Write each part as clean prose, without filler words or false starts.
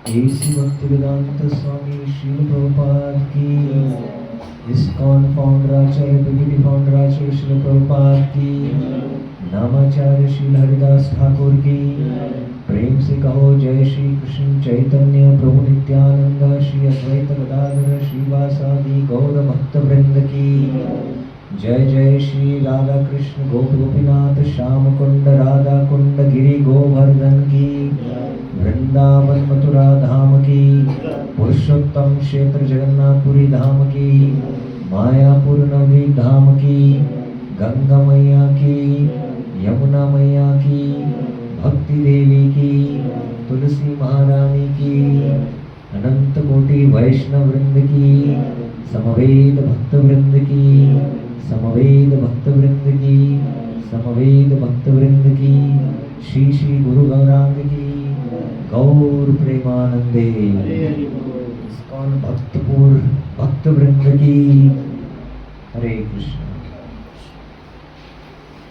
AC Bhaktivedanta स्वामी श्रील प्रभुपाद की, ISKCON founder आचार्य PPT founder आचार्य श्रील प्रभुपाद की, नामाचार्य श्री हरिदास ठाकुर की, प्रेम से कहो जय श्री कृष्ण चैतन्य प्रभु नित्यानंद श्री अद्वैत गदाधर श्रीवासादि गौर भक्त वृंद की, जय जय श्री राधा कृष्ण गोप गोपीनाथ श्याम कुंड राधा कुंड गिरि गोवर्धन की, वृंदावन मथुरा धाम की, पुरुषोत्तम क्षेत्र जगन्नाथपुरी धाम की, मायापुर नवनी धाम की, गंगा मैया की, यमुना मैया की, भक्ति देवी की, तुलसी महारानी की, अनंत कोटि वैष्णव वृंद की, समवेद भक्त वृंद की, समवेद भक्त वृंद की, समवेद भक्त वृंद की, श्री श्री गुरु गौरांग की, गौर प्रेमानंदे, इस्कॉन भक्तपुर भक्त वृंद की। हरे कृष्ण।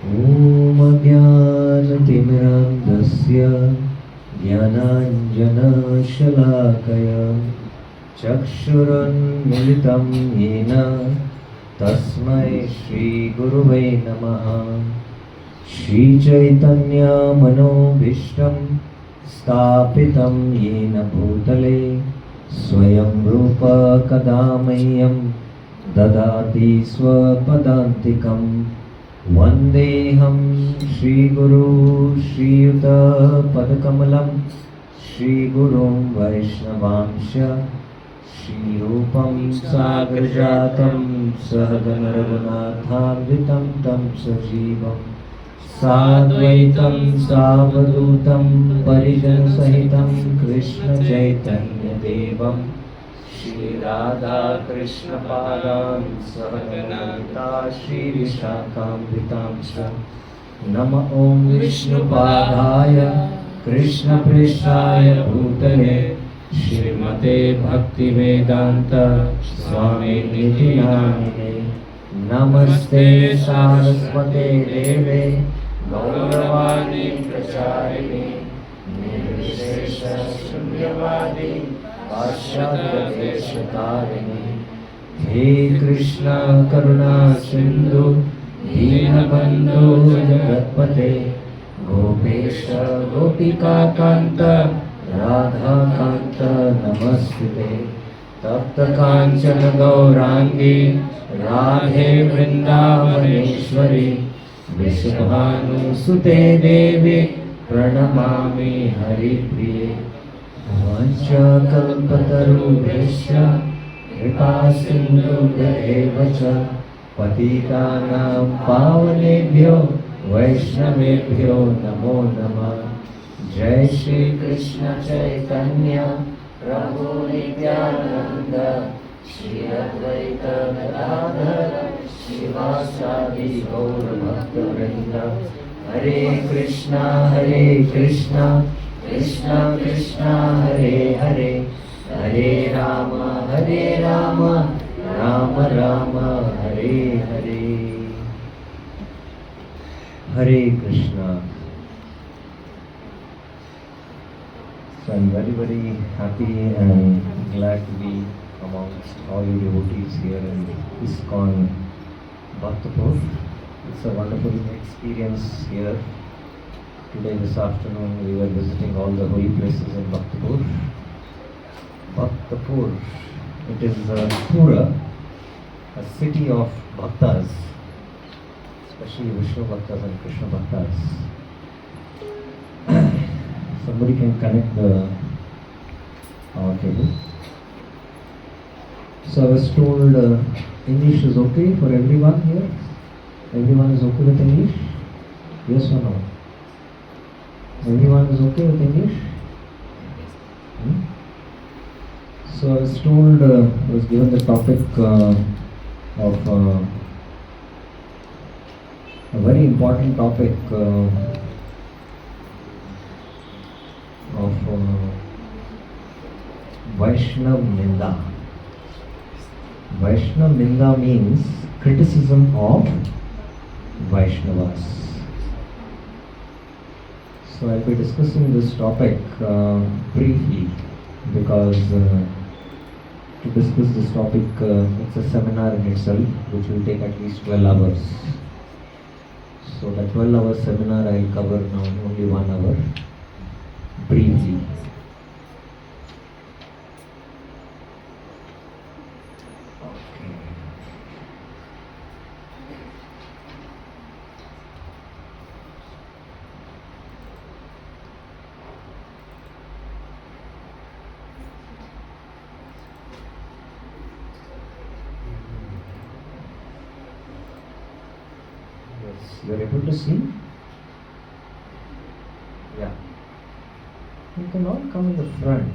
ओम ज्ञानतिमिरान्धस्य ज्ञानाञ्जनशलाकया चक्षुरुन्मिलितं येन तस्मै श्रीगुरुवे नमः। श्रीचैतन्यमनोभीष्टं स्थापितं येन भूतले स्वयं रूप कदा मह्यं ददाति स्वपदान्तिकं। वन्देऽहं श्रीगुरु श्रीयुतपदकमलं श्रीगुरुं वैष्णवांश श्रीरूपं साग्रजातं सहगण रघुनाथान्वितं तं सजीवं साद्वैतं सावधूतं परिजनसहितं कृष्णचैतन्यदेवं श्रीराधा कृष्णपादान् सहगणललिता श्रीविशाखान्वितां च। नमः ॐ विष्णुपादाय कृष्णप्रेष्ठाय भूतले श्रीमते भक्तिवेदान्त स्वामिनिधि नामिने। नमस्ते सारस्वते देवे गौरवाणी प्रचारिणे निर्विशेष शून्यवादी पाश्चात्यदेशतारिणे। हे कृष्ण करुणा सिंधु दीनबन्धु जगत्पते गोपेश गोपिकान्त राधाकान्त नमस्ते। तप्त कांचन गौरांगी राधे वृंदावनेश्वरी विश्वभानुसुते देवी प्रणमामि हरिप्रिये। वाञ्छाकल्पतरुभ्यश्च कृपा सिन्धुभ्येव च पतितानां पावनेभ्यो वैष्णवेभ्यो नमो नमः। जय श्री कृष्ण चैतन्य प्रभु नित्यानंद श्री अद्वैत गदाधर श्रीवासादि गौर भक्तवृंद। हरे कृष्णा कृष्णा कृष्णा हरे हरे, हरे राम राम राम हरे हरे। हरे Krishna. So I'm very, very happy and glad to be amongst all you devotees here in ISKCON Khwopa. It's a wonderful experience here. Today, this afternoon, we were visiting all the holy places in Bhaktapur. Bhaktapur, it is Pura, a city of bhaktas, especially Vishnu bhaktas and Krishna bhaktas. Somebody can connect the power cable. So I was told English is okay for everyone here. Everyone is okay with English? Yes or no? Everyone is okay with English? So I was told, I was given the topic of a very important topic of Vaishnava Ninda. Vaishnava Ninda means criticism of Vaishnavas. So I'll be discussing this topic briefly because to discuss this topic it's a seminar in itself which will take at least 12 hours. So the 12-hour seminar I'll cover now only 1 hour briefly. You're able to see? Yeah. You can all come in the front.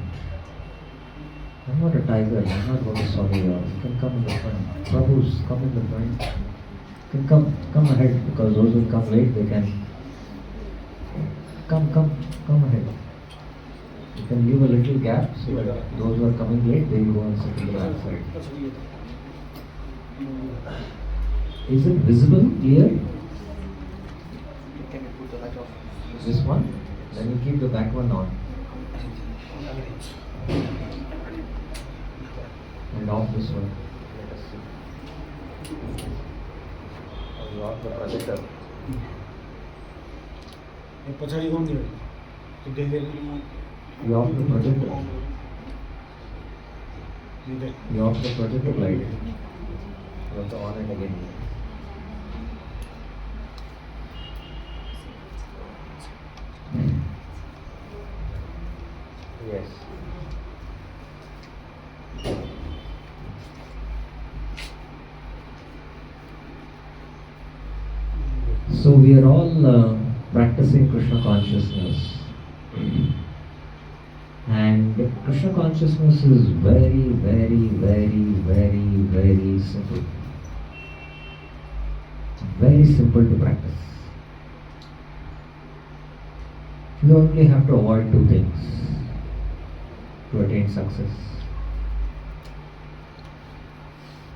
I'm not a tiger, I'm not going to swallow you all. You can come in the front. Prabhus, come in the front. You can come ahead, because those who come late, they can come ahead. You can leave a little gap so that those who are coming late, they will go and sit in the back side. Is it visible, clear? Can you put the light off? This one? Then you keep the back one on. And off this one. Let us see. And you off the projector. पछाडि गर्नु दियो त्यो देखेर You off the projector. You off the projector light. You have to on it again. Yes. So we are all practicing Krishna consciousness. And Krishna consciousness is very, very, very, very, very simple. Very simple to practice. You only have to avoid two things to attain success.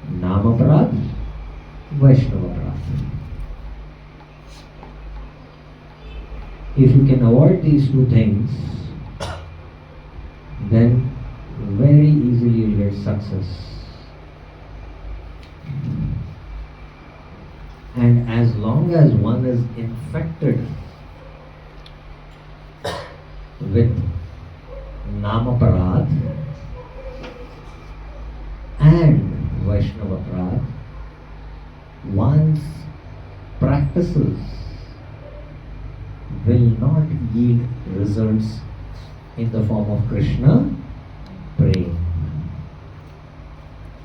Namaparad, Vaishnavaparad. If you can avoid these two things, then very easily you'll get success. And as long as one is infected with Namaparad and Vaishnavaparad, one's practices will not yield results in the form of Krishna praying.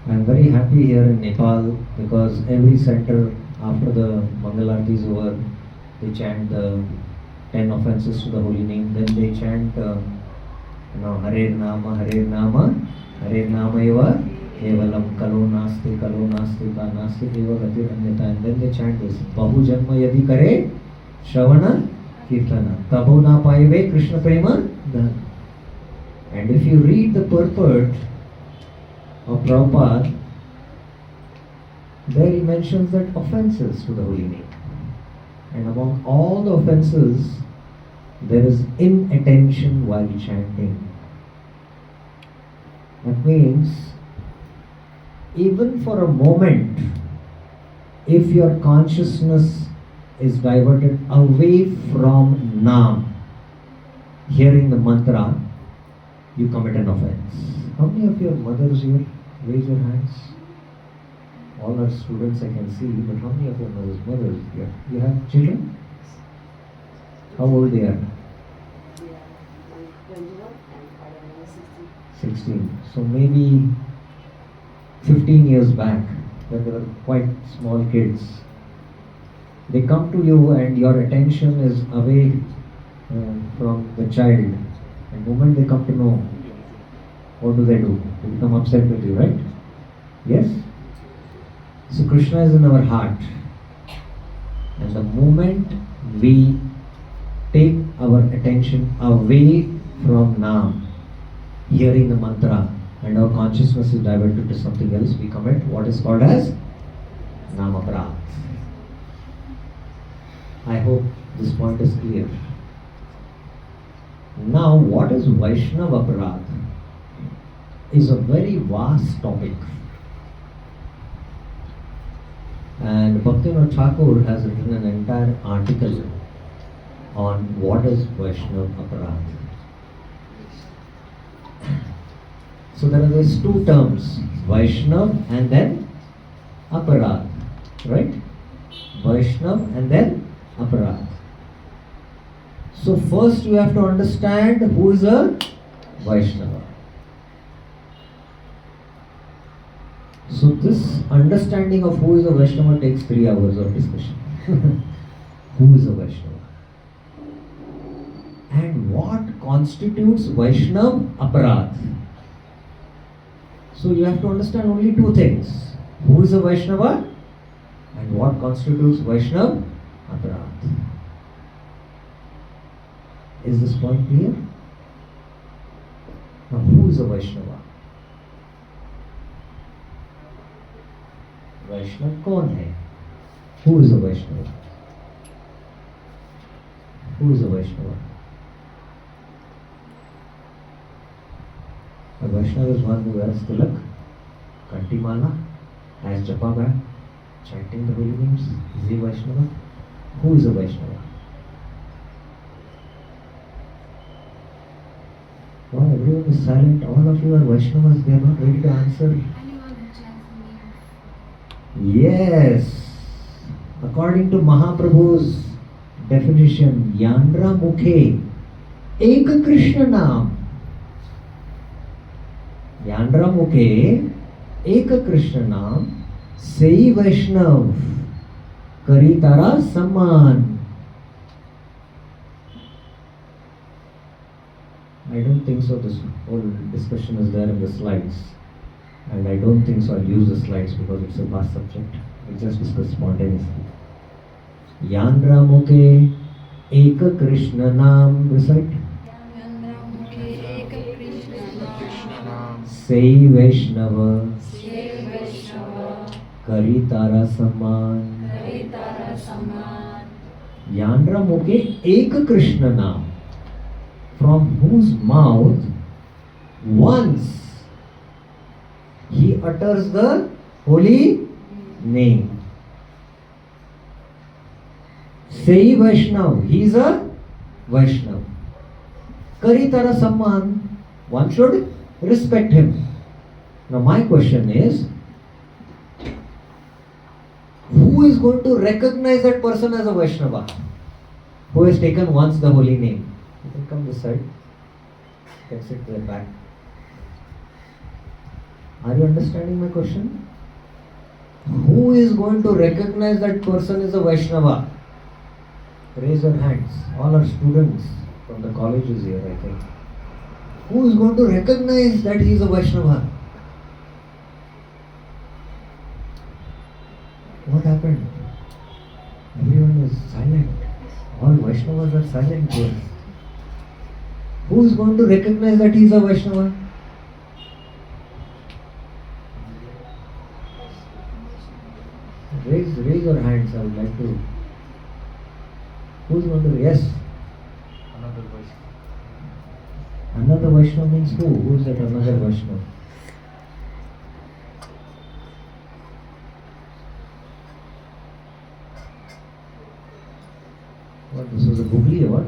I am very happy here in Nepal because every center after the Mangalarti is over, they chant the 10 offenses to the holy name, then they chant Hare Nama, Hare Nama, Hare Nama Eva, Kevalam Kalo Nasti, Kalo Nasti, Ka Nasti, Eva Gatir Anyata, and then they chant this, Bahu Janma Yadi Kare, Shravana, Kirtana, Tabo Na Paive, Krishna Prema, Dhan. And if you read the purport of Prabhupada, there he mentions that offenses to the holy name. And among all the offenses, there is inattention while chanting. That means, even for a moment, if your consciousness is diverted away from Nam, hearing the mantra, you commit an offense. How many of your mothers here? Raise your hands. All our students I can see, but how many of your mothers here? You have children? How old they are? 16. So maybe 15 years back, when they were quite small kids, they come to you and your attention is away from the child. And the moment they come to know, what do? They become upset with you, right? Yes? So Krishna is in our heart. And the moment we take our attention away from Nam, hearing the mantra, and our consciousness is diverted to something else, we commit what is called as Namaparad. I hope this point is clear. Now, what is Vaishnavaparad? Is a very vast topic. And Bhaktivinoda Thakur has written an entire article on what is Vaishnavaparad. So there are these two terms, Vaishnav and then Aparad, right? Vaishnav and then Aparad. So first you have to understand who is a Vaishnava. So this understanding of who is a Vaishnava takes 3 hours of discussion. Who is a Vaishnava? And what constitutes Vaishnav aparadh? So you have to understand only two things. Who is a Vaishnava and what constitutes Vaishnav aparadh. Is this point clear? Now who is a Vaishnava? Vaishnav कौन है? Who is a Vaishnava? Who is a Vaishnava? A Vaishnava is one who wears tilak, kantimala, has japa bag, chanting the holy names. Is he Vaishnava? Who is a Vaishnava? Wow, everyone is silent. All of you are Vaishnavas. They are not ready to answer. Anyone who chants the name. Yes. According to Mahaprabhu's definition, Yandra Mukhe Ek Krishna Naam. Yandra Mukhe Ek Krishna Naam Sei Vaishnav Kari Tara Samman. I don't think so. This whole discussion is there in the slides. And I don't think so I'll use the slides because it's a vast subject. We'll just discuss spontaneously. Yandra Mukhe Eka Krishna Naam. Recite. Sei Vaishnava Kari Tara Samman. Yandra Mukhe Eka Krishna Naam. From whose mouth once he utters the holy name. Sei Vaishnav, he is a Vaishnav. Kari Tara Samman, one should respect him. Now my question is, who is going to recognize that person as a Vaishnava who has taken once the holy name? You can come this side. You can sit there back. Are you understanding my question? Who is going to recognize that person is a Vaishnava? Raise your hands. All are students from the colleges here, I think. Who is going to recognize that he is a Vaishnava? What happened? Everyone is silent. All Vaishnavas are silent here. Who is going to recognize that he is a Vaishnava? Raise your hands. I would like to. Who is going to? Yes. Another Vaishnava. Another Vaishnava means who? Who is that another Vaishnava? What? This was a googly or what?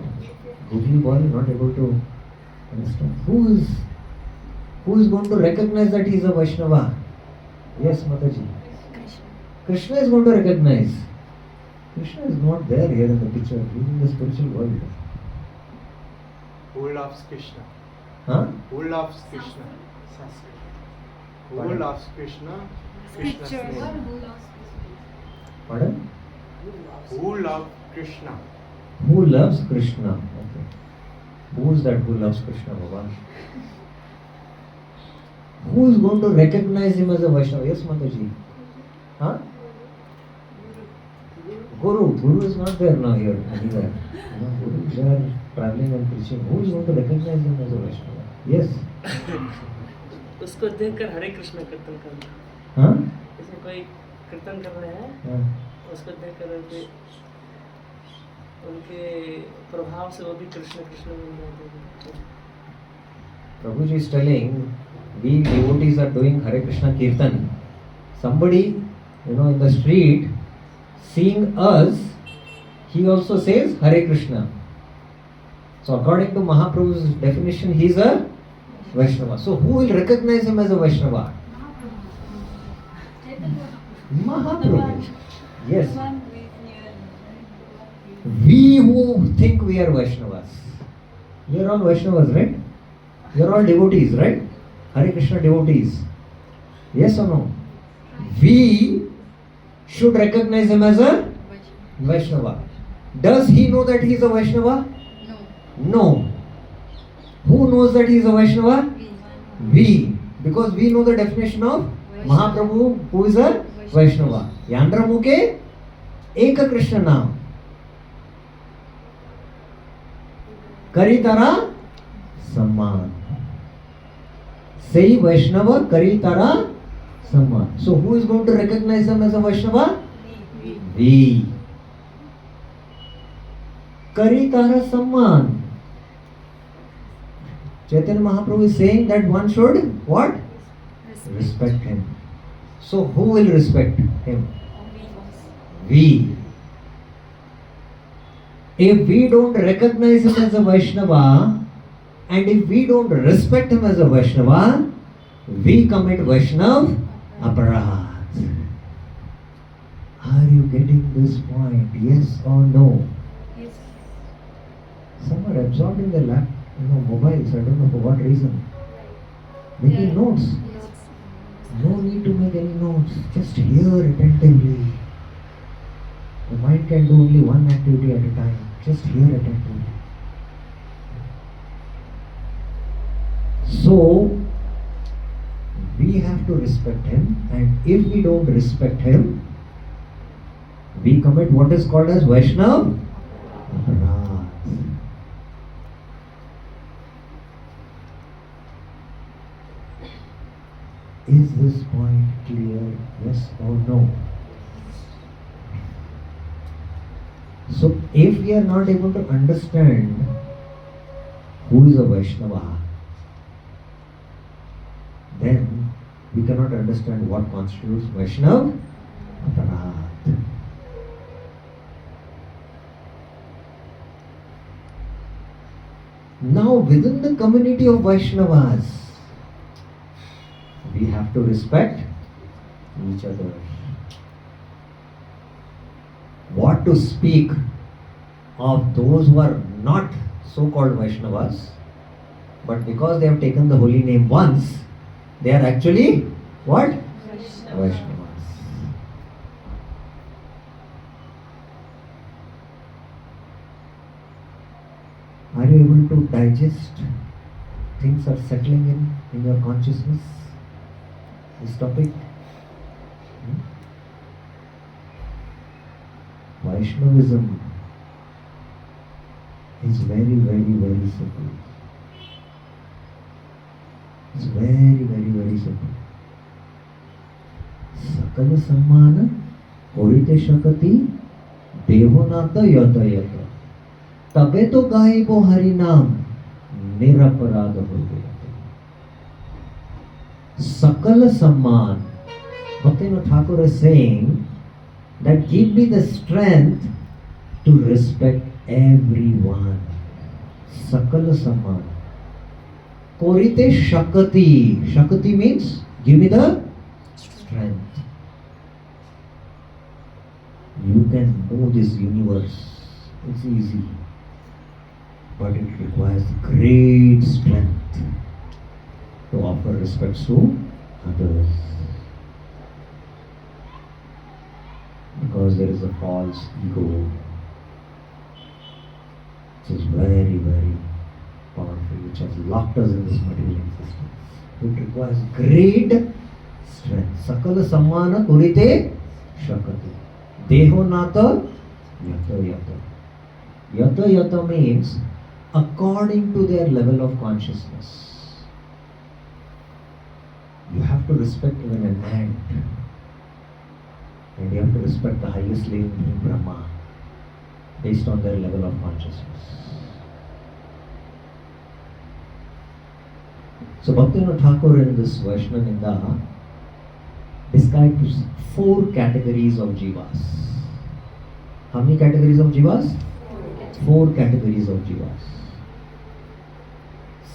Googly boy, not able to understand. Who is going to recognize that he is a Vaishnava? Yes, Mataji. Krishna is going to recognize. Krishna is not there here in the picture. He is in the spiritual world. Who loves Krishna? Huh? Who loves Krishna? Who loves Krishna? Krishna's Scriptures. name. Who loves Krishna? Pardon? Who loves Krishna? Who loves Krishna? Okay. Who is that who loves Krishna, Baba? Who is going to recognize him as a Vaishnava? Yes, Mataji. Huh? Guru. Guru is not there now here anywhere. Guru is there traveling and preaching. Who is going to recognize him as a Vaishnava? Yes. उसको देखकर हरे कृष्ण कीर्तन करना. Huh? इसमें कोई कीर्तन कर रहे हैं, Yeah. उसको देखकर उनके प्रभाव से वो भी कृष्ण कृष्ण बन जाते हैं. Prabhuji is telling, we devotees are doing Hare Krishna Kirtan. Somebody, in the street, seeing us, he also says Hare Krishna. So according to Mahaprabhu's definition, he is a Vaishnava. So who will recognize him as a Vaishnava? Mahaprabhu. Yes. We who think we are Vaishnavas. We are all Vaishnavas, right? We are all devotees, right? Hare Krishna devotees. Yes or no? We should recognize him as a Vaishnava. Does he know that he is a Vaishnava? No. No. Who knows that he is a Vaishnava? We. Because we know the definition of Mahaprabhu, who is a Vaishnava. Yandra Muke Eka Krishna Naam. Karitara Samman. Say Vaishnava Karitara Samman. So who is going to recognize him as a Vaishnava? We. Karitara Samman. Chaitanya Mahaprabhu is saying that one should what? Respect him. So who will respect him? We. If we don't recognize him as a Vaishnava and if we don't respect him as a Vaishnava, we commit Vaishnav aparadh. Are you getting this point? Yes or no? Yes. Some are absorbed in their mobiles. I don't know for what reason. Making notes. Yes. No need to make any notes. Just hear attentively. The mind can do only one activity at a time. Just hear attentively. So, we have to respect him, and if we don't respect him, we commit what is called as Vaishnav aparadh. Is this point clear? Yes or no? So, if we are not able to understand who is a Vaishnava, then we cannot understand what constitutes Vaishnav aparadh. Now, within the community of Vaishnavas, we have to respect each other. What to speak of those who are not so-called Vaishnavas, but because they have taken the holy name once, they are actually what? Vaishnavas. Are you able to digest? Things are settling in your consciousness? This topic? Vaishnavism is very, very, very simple. It's very, very, very simple. Sakala sammana korite shakati deho nata yata yata tabe to gaibo hari naam niraparada hote. Sakala samman. Bhaktivinoda Thakur is saying that give me the strength to respect everyone. Sakala samman. Korite shakati. Shakati means give me the strength. You can know this universe. It's easy. But it requires great strength to offer respect to others. Because there is a false ego which is very, very powerful, which has locked us in this material existence. It requires great strength. Sakala sammana kurite shakati. Deho nata yata yata. Yata yata means according to their level of consciousness. You have to respect even an ant. And you have to respect the highest living being, Brahma, based on their level of consciousness. So Bhaktivinoda Thakur in this Vaishnava Ninda describes 4 categories of jivas. How many categories of jivas? 4 categories of jivas.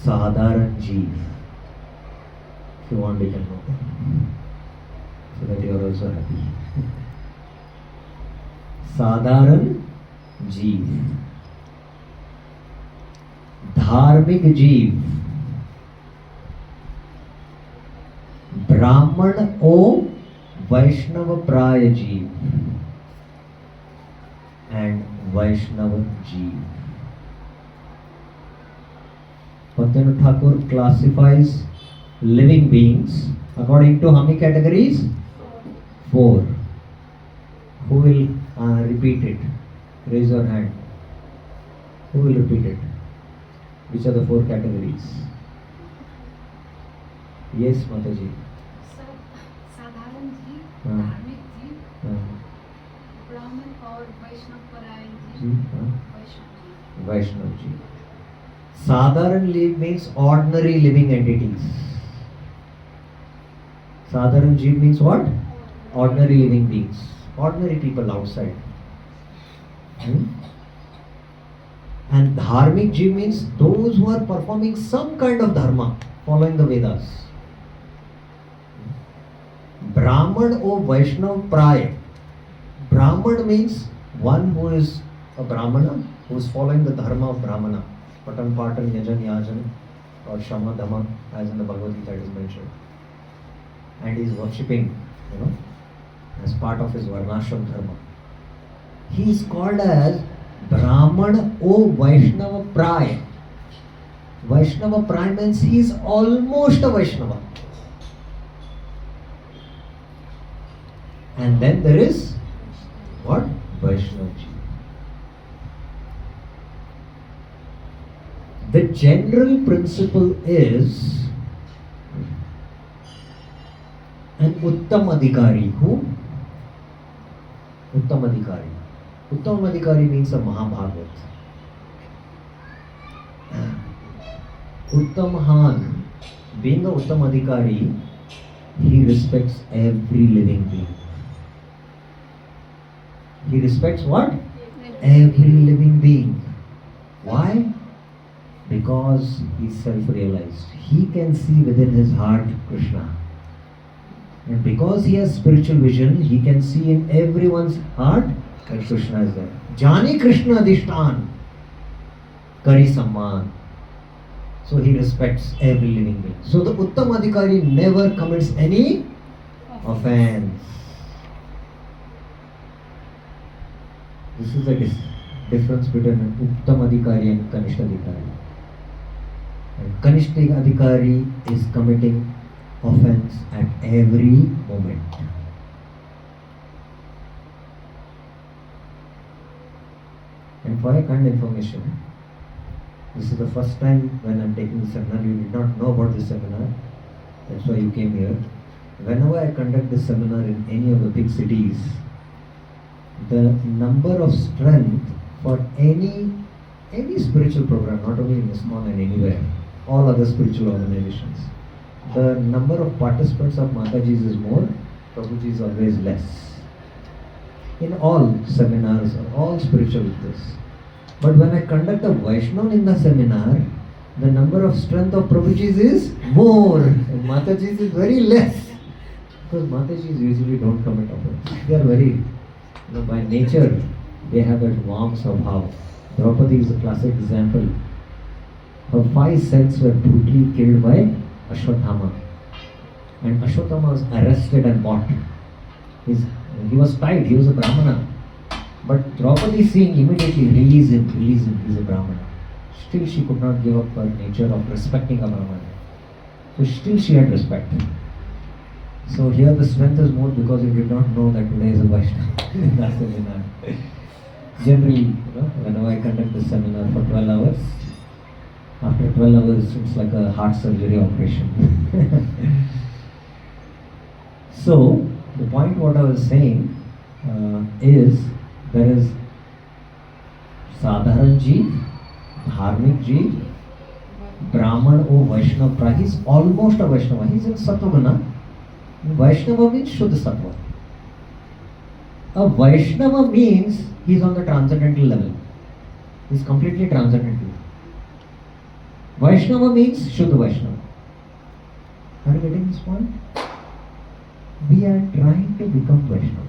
Sadharan jiv. If you want, you can know that. So that you are also happy. Sadharan jeev. Dharmik jeev. Brahman O Vaishnava Praya jeev. And Vaishnava Jeev. Bhaktivinoda Thakur classifies living beings according to how many categories? 4. Who will repeat it? Raise your hand. Who will repeat it? Which are the 4 categories? Yes, Mataji. साधारण जीव, हाँ. धार्मिक जीव, ब्राह्मण और वैष्णव परायण जीव, Vaishnava Jeev. Sadharan live means ordinary living entities. Sadharan Jeev means what? Ordinary living beings. Ordinary people outside. And Dharmic Jeev means those who are performing some kind of dharma, following the Vedas. Brahman or Vaishnav Praya. Brahman means one who is a Brahmana, who is following the dharma of Brahmana. Patan, Patan, Yajan, Yajan, or Shama, Dhamma, as in the Bhagavad Gita it is mentioned. And he is worshipping, as part of his Varnashram dharma. He is called as Brahman or Vaishnava Praya. Vaishnava Praya means he is almost a Vaishnava. And then there is what? Vaishnava Jeev. The general principle is an Uttam Adhikari. Who? Uttam Adhikari. Uttam Adhikari means a Mahabhagavat. Uttam Han, being a Uttam Adhikari, he respects every living being. He respects what? Every living being. Why? Because he is self-realized. He can see within his heart Krishna. And because he has spiritual vision, he can see in everyone's heart that Krishna is there. Jani Krishna Adhishtan Kari Samman. So he respects every living being. So the Uttam Adhikari never commits any offense. This is the difference between an Uttam Adhikari and Kanishta Adhikari. And Kanishta Adhikari is committing offense at every moment. And for a kind information, this is the first time when I am taking the seminar. You did not know about this seminar. That's why you came here. Whenever I conduct this seminar in any of the big cities, the number of strength for any spiritual program, not only in ISKCON and anywhere, all other spiritual organizations, the number of participants of Matajis is more, Prabhuji is always less. In all seminars, all spiritual this. But when I conduct a Vaishnava Ninda seminar, the number of strength of Prabhujis is more and Matajis is very less. Because Matajis usually don't commit offense. They are very, by nature, they have that warm Swabhav. Draupadi is a classic example. Her 5 sons were brutally killed by Ashwatthama. And Ashwatthama was arrested and bought. He was tied, he was a Brahmana. But Draupadi seeing immediately, release him, he's a Brahmana. Still she could not give up her nature of respecting a Brahmana. So still she had respect. So here the strength is more because you did not know that today is a Vaishnava in that seminar. Generally, whenever I conduct this seminar for 12 hours, after 12 hours it's like a heart surgery operation. So, the point what I was saying is, there is Sadharan Jeev, Dharmik Jeev, Brahman or Vaishnava. He is almost a Vaishnava. He is in Sattva-guna. Vaishnava means Shuddha Sattva. A Vaishnava means he is on the transcendental level. He is completely transcendental. Vaishnava means Shuddha Vaishnava. Are you getting this point? We are trying to become Vaishnavas.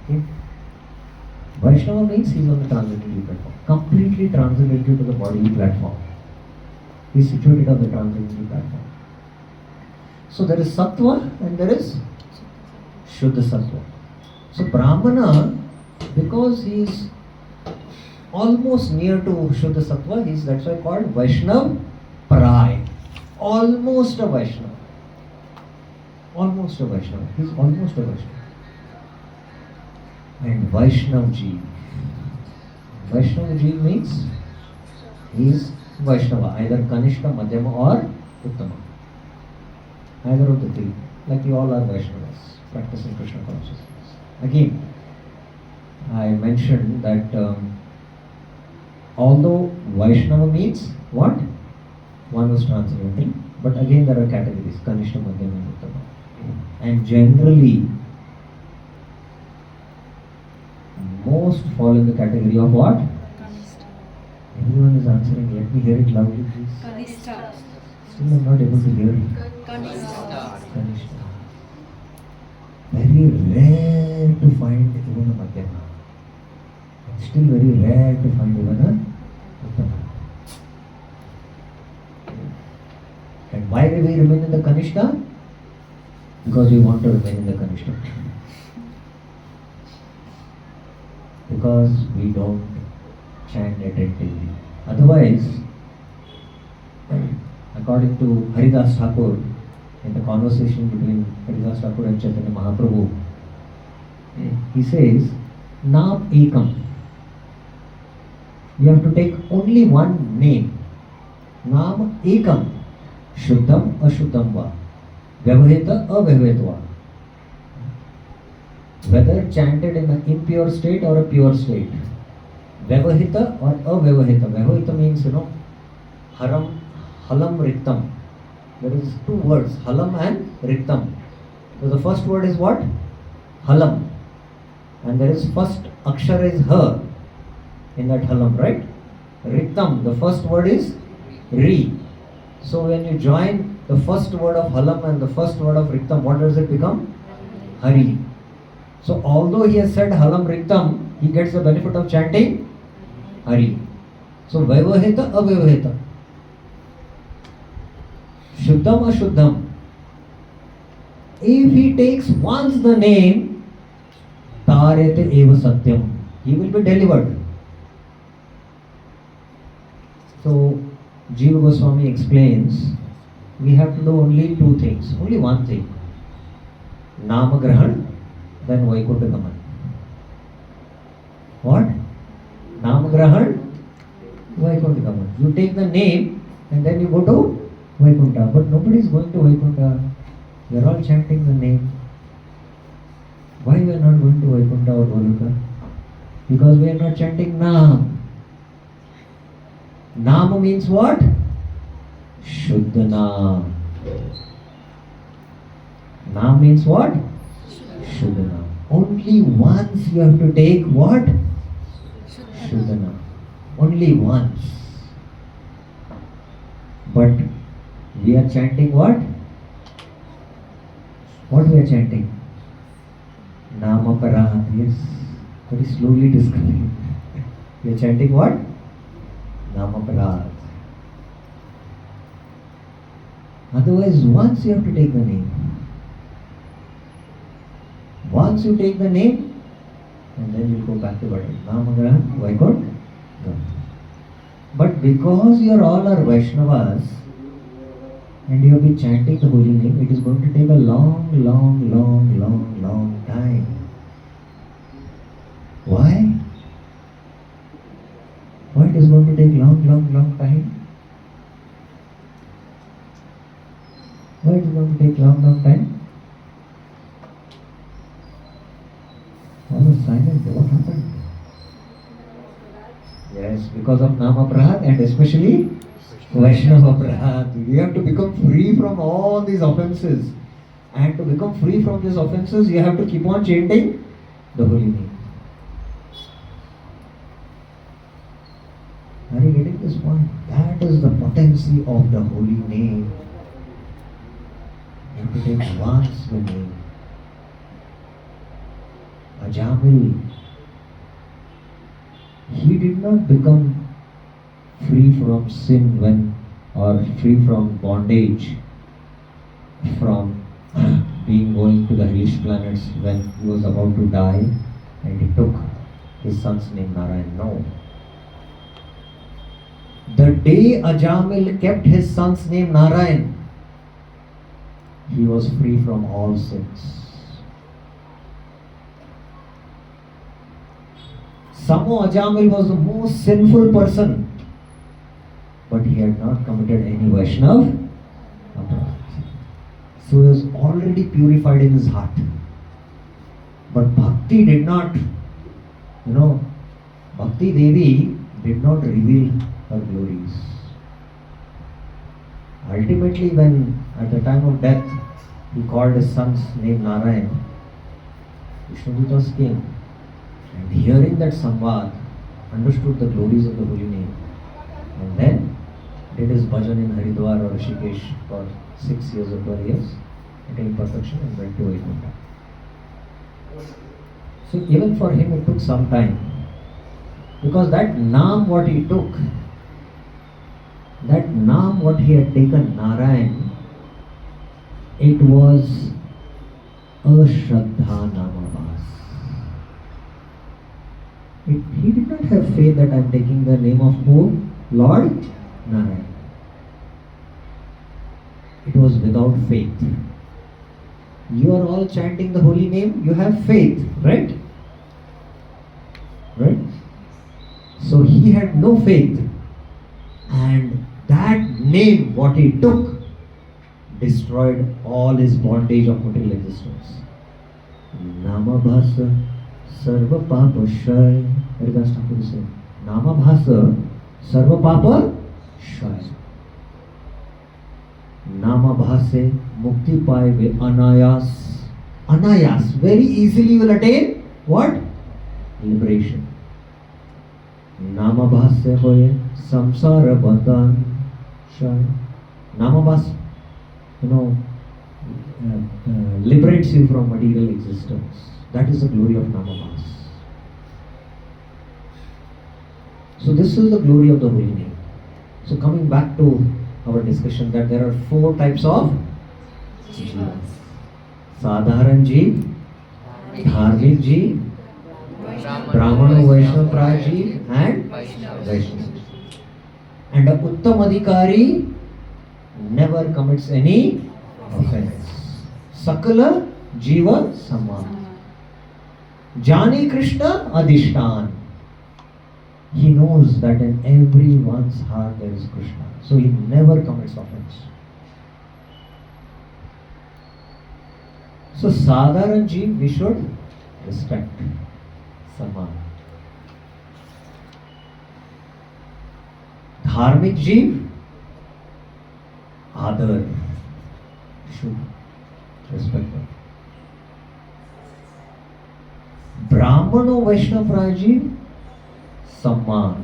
Okay? Vaishnava means he is on the transcendental platform. Completely transcendental to the bodily platform. He is situated on the transcendental platform. So there is Sattva and there is Shuddha Sattva. So Brahmana Because he is almost near to Shuddha Sattva, that's why called Vaishnav Prai. Almost a Vaishnava. Almost a Vaishnava. He is almost a Vaishnava. And Vaishnavji. Vaishnavji means he is Vaishnava, either Kanishta, Madhyama or Uttama. Either of the three. Like you all are Vaishnavas, practicing Krishna consciousness. Again, I mentioned that although Vaishnava means what? One was translating, but again there are categories, Kanishta, Madhyama and Uttama. And generally, most fall in the category of what? Everyone is answering. Let me hear it loudly, please. Kanishta. Still I'm not able to hear it. Kanishta. Kanishta. Very rare to find even a Madhyama. And still very rare to find even a Uttama. And why do we remain in the Kanishta? Because we want to remain in the Kanishta. Because we don't chant attentively. Otherwise, according to Haridas Thakur, in the conversation between Haridas Thakur and Chaitanya Mahaprabhu, he says, Naam Ekam. You have to take only one name. Naam Ekam. Shuddham Ashuddham Va. Vyavahita Avyavahitva. Whether chanted in an impure state or a pure state. Vyavahita or avyavahita. Vyavahita means, haram, halam, riktam. There is two words, halam and riktam. So the first word is what? Halam. And there is first akshara is ha in that halam, right? Riktam, the first word is ri. So when you join the first word of halam and the first word of riktam, what does it become? Hari. So although he has said halam riktam, he gets the benefit of chanting Hari. So Vaivahita Avyavahita. Shuddham Ashuddham. If he takes once the name Tarete Eva Satyam, he will be delivered. So Jiva Goswami explains, we have to do only two things, only one thing. Namagrahan, then Vaikuntha Gaman. What? Namagrahan, Vaikuntha Gaman. You take the name and then you go to Vaikuntha. But nobody is going to Vaikuntha. We are all chanting the name. Why we are not going to Vaikuntha or Goloka? Because we are not chanting Nam. Nama means what? Shuddha Nam. Nam means what? Shuddha Nam. Only once you have to take what? Shuddha Nam. Only once. But we are chanting what? What we are chanting? Namaparad. Yes. Very slowly discovering. We are chanting what? Namaparad. Otherwise, once you have to take the name. Once you take the name, and then you go back to Namagrahan, Vaikuntha. But because you are all are Vaishnavas, and you have been chanting the holy name, it is going to take a long time. Why? Why it is going to take long time? Why it is going to take long time? All was silent. What happened? Yes, because of Nama Prahad and especially Vaishnava Prahad. We have to become free from all these offenses. And to become free from these offenses, you have to keep on chanting the holy name. Are you getting this point? That is the potency of the holy name. You have to take once the name. Ajamil, he did not become free from sin or free from bondage, from being going to the hellish planets when he was about to die, and he took his son's name Narayan. No. The day Ajamil kept his son's name Narayan, he was free from all sins. Somehow Ajamil was the most sinful person, but he had not committed any Vaishnav aparadh. So he was already purified in his heart. But Bhakti did not, Bhakti Devi did not reveal her glories. Ultimately, when at the time of death he called his son's name Narayan, Vishnudutas came and hearing that samvad, understood the glories of the holy name, and then did his bhajan in Haridwar or Rishikesh for 6 years or 12 years, attained perfection and went to Vaikuntha. So even for him it took some time, because that naam what he took, that naam what he had taken, Narayan, it was a Shraddha Namabhas. He did not have faith that I am taking the name of who? Lord Narayan. It was without faith. You are all chanting the holy name, you have faith, right? Right? So he had no faith, and that name what he took destroyed all his bondage of material existence. Namabhasa sarva papa shay. Haridas Thakur said, Namabhasa sarva papa shay. Namabhase mukti paeve anayas. Anayas, very easily you will attain what? Liberation. Namabhasya hoye samsara bandhan shay. Namabhas, liberates you from material existence. That is the glory of Namabhas. So this is the glory of the holy name. So coming back to our discussion, that there are 4 types of jivas. Sadharan Jeev, Dharmik Jeev, Brahmana Vaishnava Praya Jeev, and Vaishnava. And a Uttam Adhikari never commits any offense. Sakala Jiva Saman. Jani Krishna Adhishtan. He knows that in everyone's heart there is Krishna. So he never commits offense. So Sadharan Jeev we should respect. Saman. Dharmik Jeev, Adar. Should respect them. Brahmano Vaishnava Praya Jeev, Samman.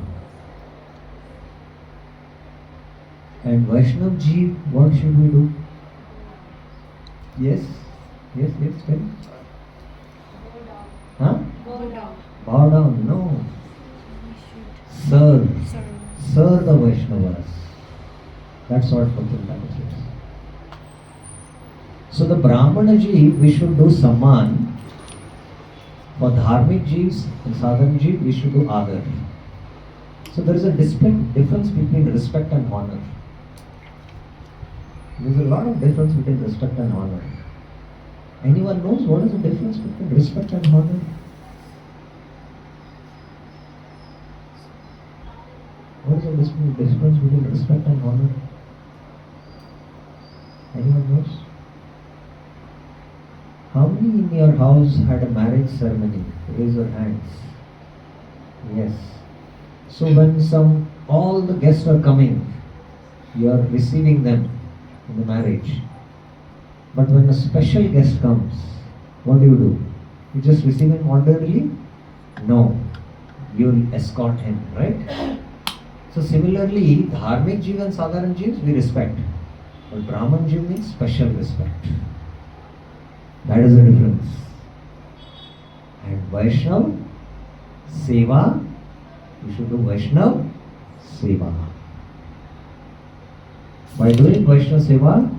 And Vaishnav Jeev, what should we do? Yes, tell me. Huh? Bow down, no. Serve the Vaishnavas. That's what Bhakti says. So the Brahmana Jeev, we should do Samman. For Dharmik Jeevs and Sadhan Jeev, we should do Adar. So there is a difference between respect and honor. There is a lot of difference between respect and honor. Anyone knows what is the difference between respect and honor? What is the difference between respect and honor? Anyone knows? How many in your house had a marriage ceremony? Raise your hands. Yes. So when all the guests are coming, you are receiving them in the marriage. But when a special guest comes, what do? You just receive him ordinarily? No. You will escort him, right? So similarly, Dharmik Jeev and Sadharan Jeevs we respect. But Brahman Jeev means special respect. That is the difference. And Vaishnav Seva, you should do Vaishnav Seva. By doing Vaishnav Seva,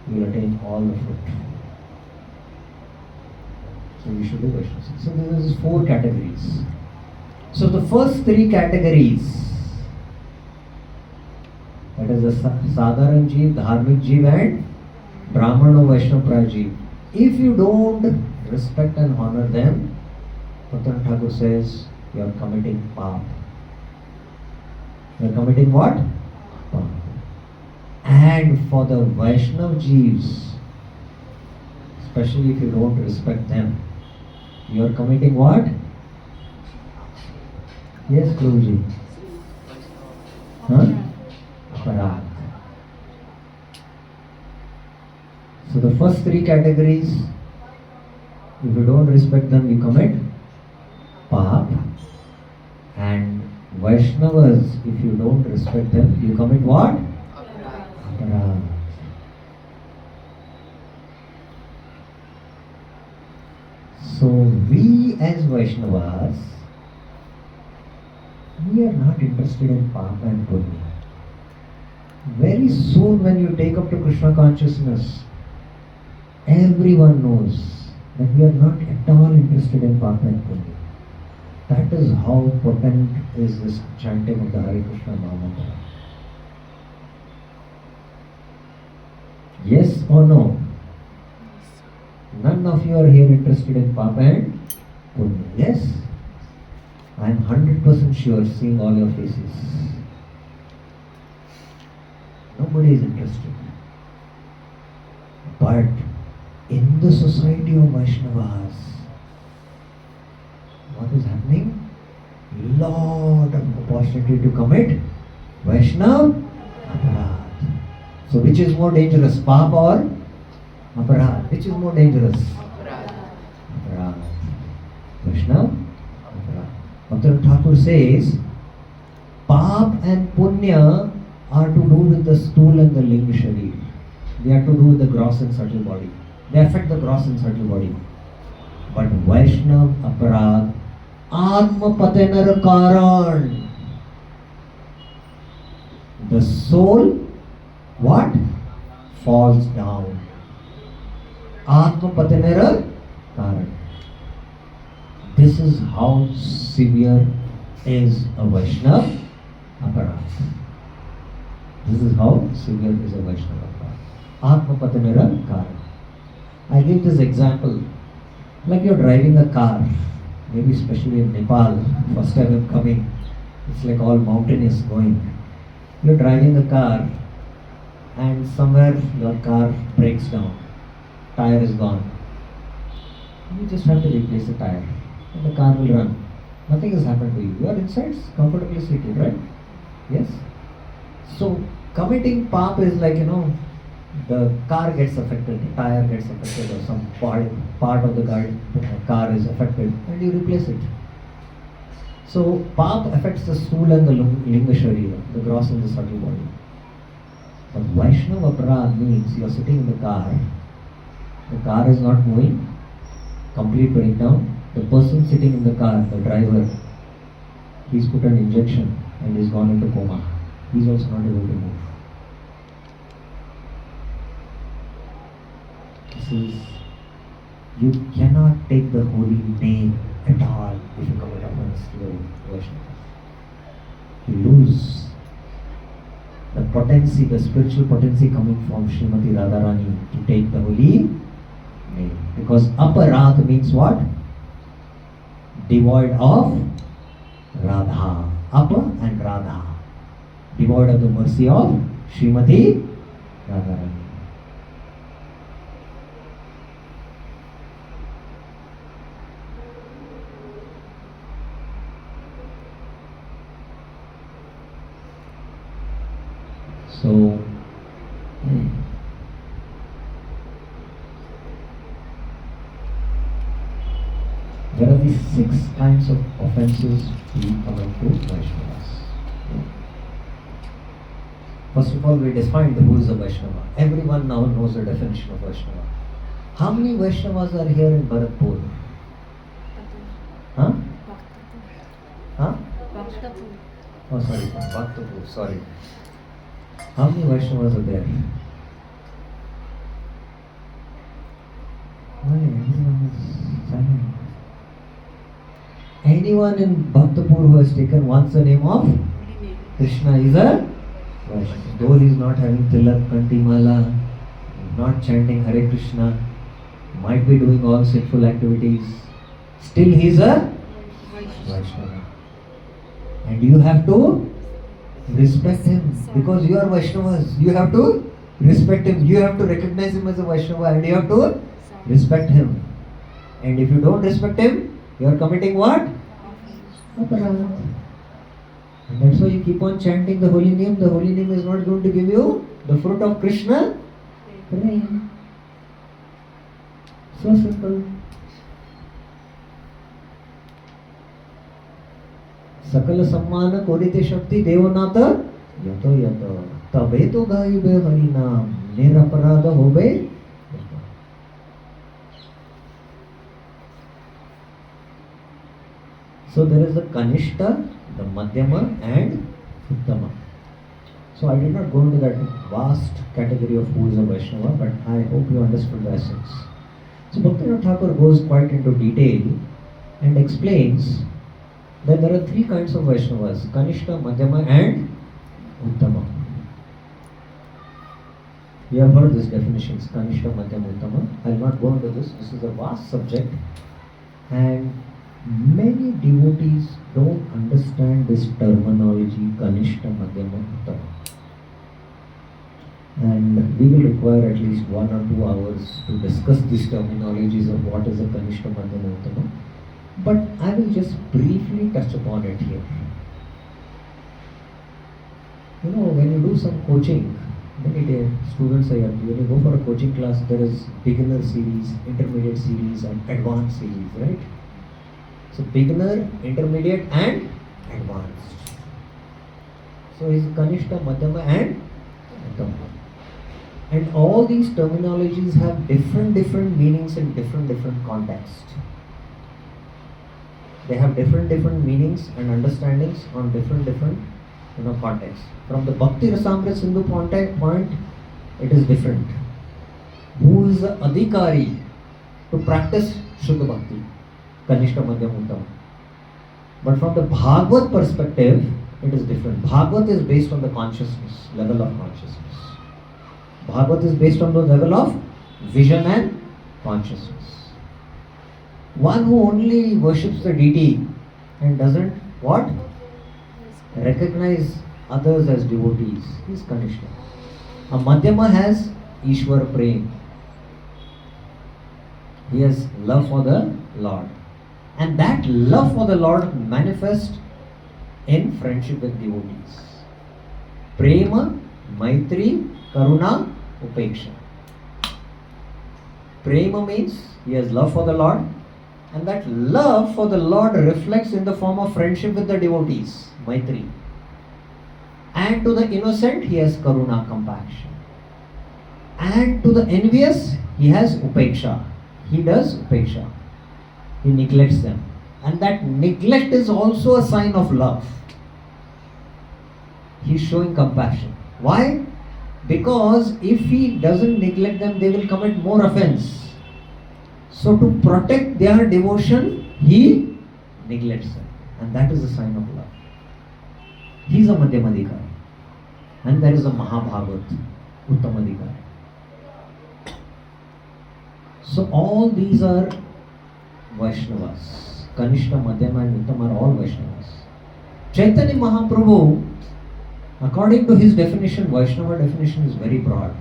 you will attain all the fruit. So you should do Vaishnava Seva. So there is 4 categories. So the first 3 categories, that is the Sadharan Jeev, Dharmik Jeev and Brahmana Vaishnava Jeev. If you don't respect and honor them, Bhaktivinoda Thakur says you are committing paap. You are committing what? Paap. And for the Vaishnava Jeevs, especially if you don't respect them, you are committing what? Yes, Prabhuji. Huh? Aparadh. So the first 3 categories, if you don't respect them, you commit paap. And Vaishnavas, if you don't respect them, you commit what? Aparadh. So we as Vaishnavas, we are not interested in paapa and punya. Very soon when you take up to Krishna consciousness, everyone knows that we are not at all interested in paapa and punya. That is how potent is this chanting of the Hare Krishna Mahamantra. Yes or no? None of you are here interested in paapa and punya. Yes? I am 100% sure seeing all your faces. Nobody is interested. But in the society of Vaishnavas, what is happening? Lot of opportunity to commit Vaishnava aparadh. So which is more dangerous, paap or aparadh? Which is more dangerous? Aparadh. Vaishnava aparadh. Bhaktivinoda Thakur says, paap and punya are to do with the stool and the ling sharir. They are to do with the gross and subtle body. They affect the gross and subtle body. But Vaishnava aparadh, atma patenar karan. The soul, what? Falls down. Atma patenar karan. This is how severe is a Vaishnava aparadh. This is how severe is a Vaishnava aparadh. Atma patanara karan. I give this example. Like you're driving a car, maybe especially in Nepal, first time I'm coming, it's like all mountainous going. You're driving a car and somewhere your car breaks down. Tire is gone. You just have to replace the tire and the car will run. Nothing has happened to you. You are inside, comfortably seated, right? Yes? So, committing paap is like, the car gets affected, the tire gets affected, or some part of the car is affected, and you replace it. So, paap affects the stool and the linga sharira, the gross and the subtle body. But Vaishnava aparadh means you are sitting in the car is not moving, complete breakdown. The person sitting in the car, the driver, he's put an injection and he's gone into coma. He's also not able to move. This is, you cannot take the holy name at all if you commit offense to the Vaishnava. You lose the potency, the spiritual potency coming from Srimati Radharani to take the holy name. Because aparadh means what? Devoid of Radha. Apa and Radha. Devoid of the mercy of Srimati Radharani. So, there are these 6 kinds of offenses we commit to Vaishnavas. First of all, we defined who is a Vaishnava. Everyone now knows the definition of Vaishnava. How many Vaishnavas are here in Bharatpur? Huh? Huh? Oh, sorry, Bhaktapur, sorry. How many Vaishnavas are there? Why everyone is silent? Anyone in Bhaktapur who has taken once the name of Krishna is a Vaishnava. Though he is not having tilak, kantimala, not chanting Hare Krishna, might be doing all sinful activities, still he is a Vaishnava. And you have to respect him because you are Vaishnavas. You have to respect him. You have to recognize him as a Vaishnava and you have to respect him. And if you don't respect him, you are committing what? Aparadh. And that's why you keep on chanting the holy name. The holy name is not going to give you the fruit of Krishna. Prem. So simple. सकल सम्मान कोरिते शक्ति देवनाथ यतो यतो तबे तो गाइबे हरि नाम निरपराध होबे. So there is the Kanishta, the Madhyama and Uttama. So I did not go into that vast category of who is a Vaishnava, but I hope you understood the essence. So Bhaktivinoda Thakur goes quite into detail and explains that there are three kinds of Vaishnavas: Kanishta, Madhyama and Uttama. You have heard these definitions: Kanishta, Madhyama, Uttama. I will not go into this. This is a vast subject, and many devotees don't understand this terminology Kanishta, Madhyama, Uttama. And we will require at least 1 or 2 hours to discuss these terminologies of what is a Kanishta, Madhyama, Uttama. But I will just briefly touch upon it here. You know, when you do some coaching, many students say, when you go for a coaching class, there is beginner series, intermediate series and advanced series, right? So beginner, intermediate and advanced. So is Kanishta, Madhyama and Uttama. And all these terminologies have different meanings in different contexts. They have different meanings and understandings on different contexts. From the Bhakti Rasamrita Sindhu point, it is different. Who is the adhikari to practice Shuddha Bhakti? Kanishta, Madhyama, Uttama. But from the Bhagavad perspective, it is different. Bhagavad is based on the consciousness, level of consciousness. Bhagavad is based on the level of vision and consciousness. One who only worships the deity and doesn't what? Recognize others as devotees is Kanishta. A Madhyama has Ishwar Prem. He has love for the Lord. And that love for the Lord manifests in friendship with devotees. Prema, Maitri, Karuna, Upeksha. Prema means he has love for the Lord, and that love for the Lord reflects in the form of friendship with the devotees, Maitri. And to the innocent, he has Karuna, compassion. And to the envious, he has Upeksha. He does Upeksha. He neglects them. And that neglect is also a sign of love. He is showing compassion. Why? Because if he doesn't neglect them, they will commit more offense. So to protect their devotion, he neglects them. And that is a sign of love. He is a Madhyamadikari. And there is a Mahabhagat, Uttamadikari. So all these are Vaishnavas. Kanishta, Madhyama and Uttama are all Vaishnavas. Chaitanya Mahaprabhu, according to his definition, Vaishnava definition is very broad.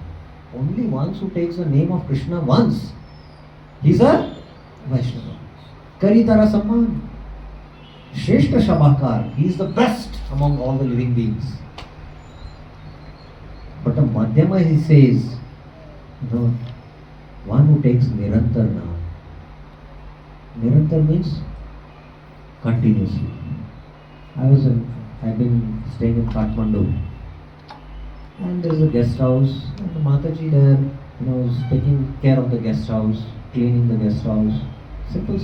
Only once who takes the name of Krishna once, he is a Vaishnava. Karitara Samman, Shrestha Shabhakar, he is the best among all the living beings. But a Madhyama, he says, one who takes Nirantar Naam. Nirantar means continuously. I've been staying in Kathmandu, and there is a guest house, and the Mataji there, is taking care of the guest house, cleaning the guest house. Simple,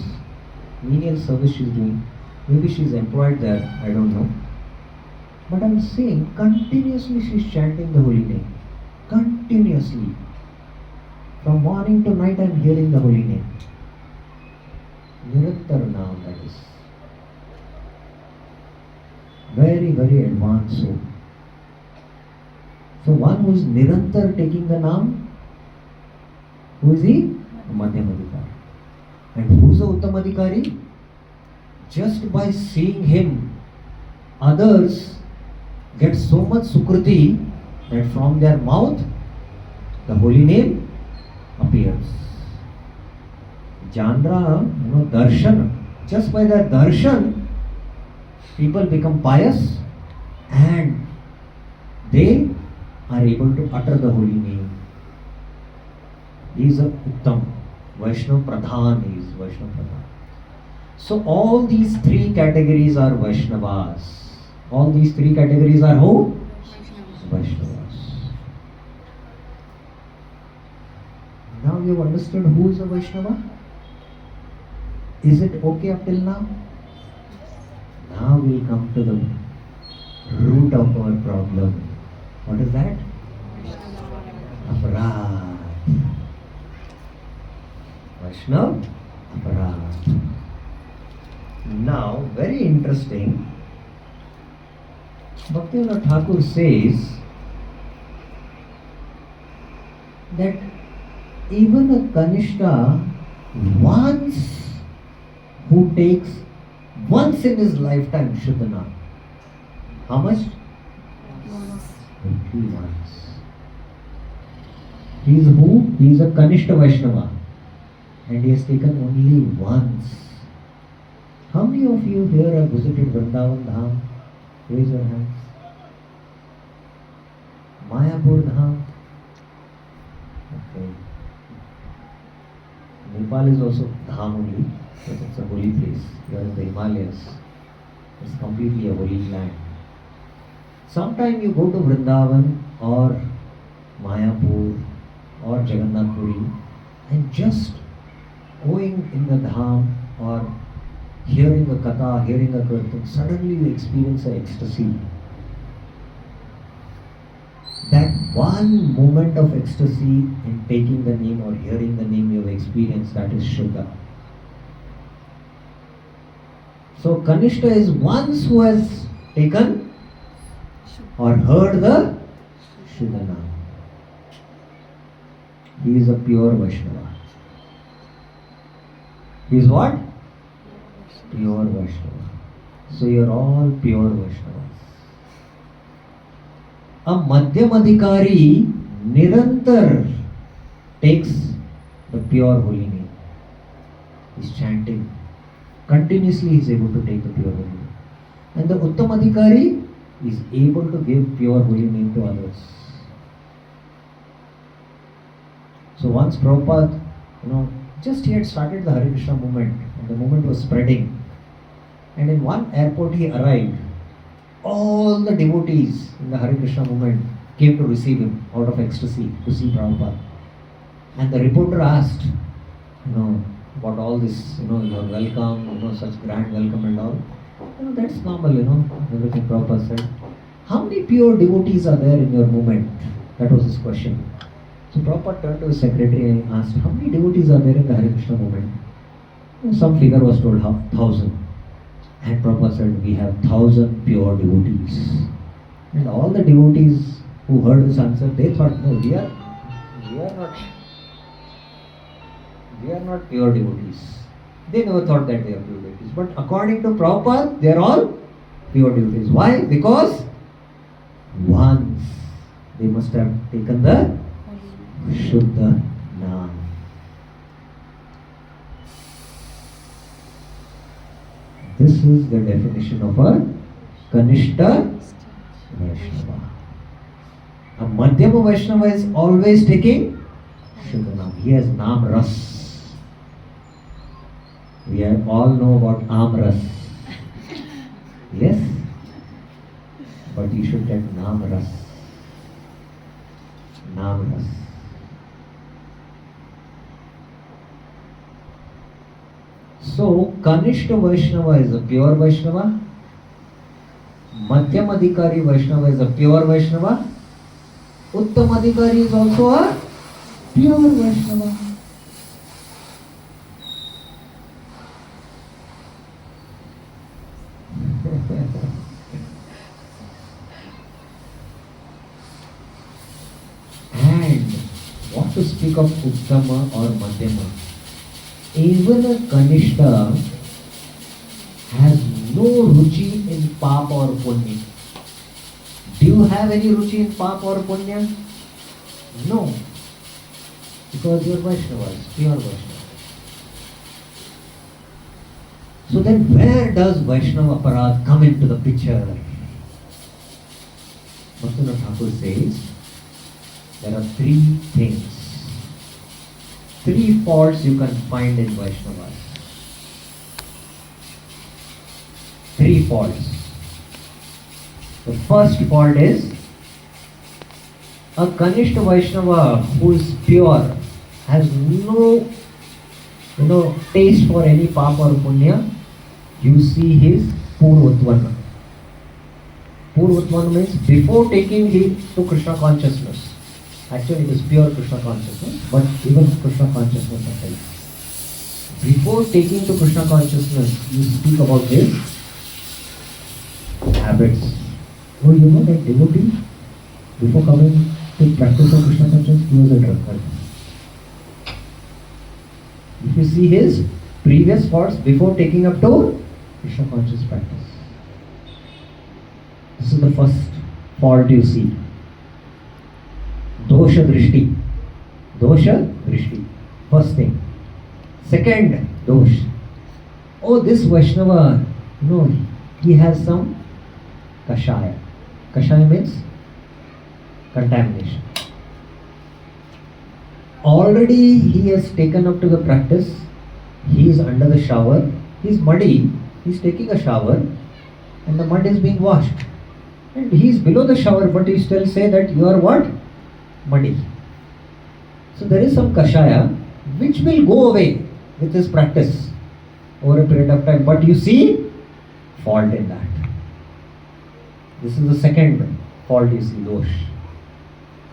menial service she's doing. Maybe she's employed there, I don't know. But I'm seeing continuously she's chanting the holy name. Continuously. From morning to night I'm hearing the holy name. Nirantar Naam, that is. Very, very advanced soul. So one who is Nirantar taking the Naam, who is he? Madhyamadikari. And who is the Uttamadikari? Just by seeing him, others get so much Sukruti that from their mouth, the holy name appears. Jandra, darshan. Just by their darshan, people become pious and they are able to utter the holy name. He is a Uttam. Vaishnav Pradhan is Vaishnav Pradhan. So all these three categories are Vaishnavas. All these three categories are who? Vaishnavas. Now you have understood who is a Vaishnava? Is it okay up till now? Now we will come to the root of our problem. What is that? Aparad. Vaishnav Aparad. Now, very interesting. Bhaktivinoda Thakur says that even a Kanishta who takes once in his lifetime Shuddha Naam. How much? Only once. He is who? He is a Kanishta Vaishnava. And he has taken only once. How many of you here have visited Vrindavan Dham? Raise your hands. Mayapur Dham? Okay. Nepal is also Dham only, but it's a holy place. You are in the Himalayas. It's completely a holy land. Sometime you go to Vrindavan or Mayapur or Jagannath Puri and just going in the Dham or hearing a katha, hearing a kirtan, suddenly you experience an ecstasy. That one moment of ecstasy in taking the name or hearing the name you have experienced, that is Shuddha. So Kanishta is once who has taken or heard the Shuddha Naam. He is a pure Vaishnava. He is what? Pure Vaishnava. So you are all pure Vaishnavas. A Madhyamadikari Nirantar takes the pure holy name. He is chanting. Continuously he is able to take the pure holy name. And the Uttamadikari is able to give pure holy name to others. So once Prabhupada, just he had started the Hare Krishna movement and the movement was spreading. And in one airport he arrived. All the devotees in the Hare Krishna movement came to receive him out of ecstasy to see Prabhupada. And the reporter asked, about all this, your welcome, such grand welcome and all. That's normal, everything Prabhupada said. How many pure devotees are there in your movement? That was his question. So Prabhupada turned to his secretary and asked, how many devotees are there in the Hare Krishna movement? Some figure was told, 1,000. And Prabhupada said, we have 1,000 pure devotees. And all the devotees who heard this answer, they thought, no, we are not pure devotees. They never thought that they are pure devotees. But according to Prabhupada, they are all pure devotees. Why? Because once they must have taken the Shuddha Naam. This is the definition of a Kanishta Vaishnava. A Madhyama Vaishnava is always taking Shuddha Naam. He has Naam Ras. We all know about Am Ras. Yes? But you should get Naam Ras. Naam Ras. So, Kanishta Vaishnava is a pure Vaishnava. Madhyamadikari Vaishnava is a pure Vaishnava. Uttamadikari is also a pure Vaishnava. to speak of Uttama or Madhyama, even a Kanishta has no ruchi in Papa or Punya. Do you have any ruchi in Papa or Punya? No. Because you are Vaishnavas, pure Vaishnavas. So then where does Vaishnava Aparad come into the picture? Bhaktivinoda Thakur says, there are three things, three faults you can find in Vaishnavas. Three faults. The first fault is a Kanishta Vaishnava who is pure, has no taste for any papa or punya. You see his Purvatvana. Purvatvana means before taking him to Krishna consciousness. Actually, it is pure Krishna consciousness, but even Krishna consciousness applies. Before taking to Krishna consciousness, you speak about his habits. Oh, you know that devotee, before coming to practice of Krishna consciousness, he was a drunkard. If you see his previous faults before taking up to Krishna conscious practice. This is the first fault you see. Dosha Drishti. Dosha Drishti. First thing. Second, Dosh. Oh, this Vaishnava, he has some Kashaya. Kashaya means contamination. Already he has taken up to the practice. He is under the shower. He is muddy. He is taking a shower and the mud is being washed. And he is below the shower, but he still say that you are what? Muddy. So there is some Kashaya which will go away with his practice over a period of time. But you see fault in that. This is the second fault you see, Dosh.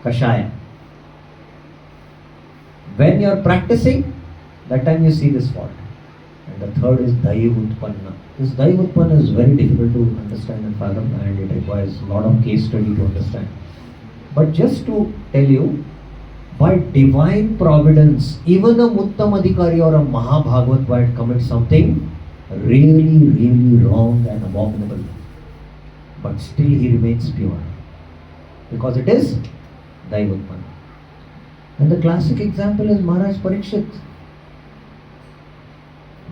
Kashaya. When you are practicing, that time you see this fault. And the third is Daiv Utpanna. This Daiv Utpanna is very difficult to understand and fathom, and it requires a lot of case study to understand. But just to tell you, by divine providence, even a Muttam Adhikari or a Mahabhagavat might commit something really, really wrong and abominable. But still he remains pure. Because it is Daiv Utpanna. And the classic example is Maharaj Parikshit.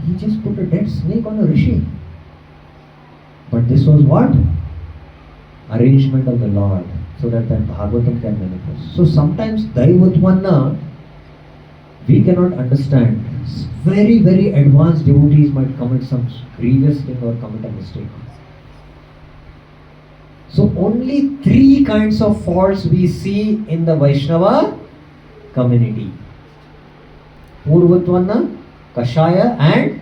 He just put a dead snake on a rishi. But this was what? Arrangement of the Lord, so that Bhagavatam can manifest. So sometimes Daiv Utpanna we cannot understand. Very, very advanced devotees might commit some grievous thing or commit a mistake. So only three kinds of faults we see in the Vaishnava community. Purvatvana, Kashaya and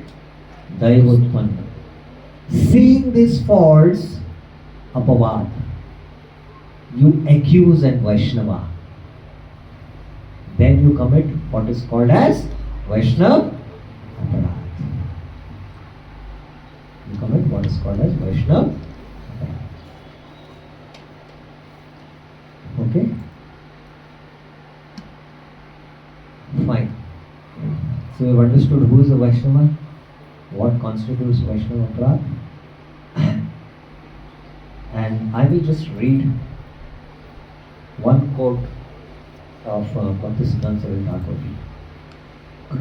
Daivutpanna. Seeing these faults, Apavad, you accuse an Vaishnava. Then you commit what is called as Vaishnava Aparad. You commit what is called as Vaishnava Aparad. Okay? Fine. So we've understood who is a Vaishnava, what constitutes Vaishnava Aparad. And I will just read one quote of Bhakti Siddhanta Saraswati.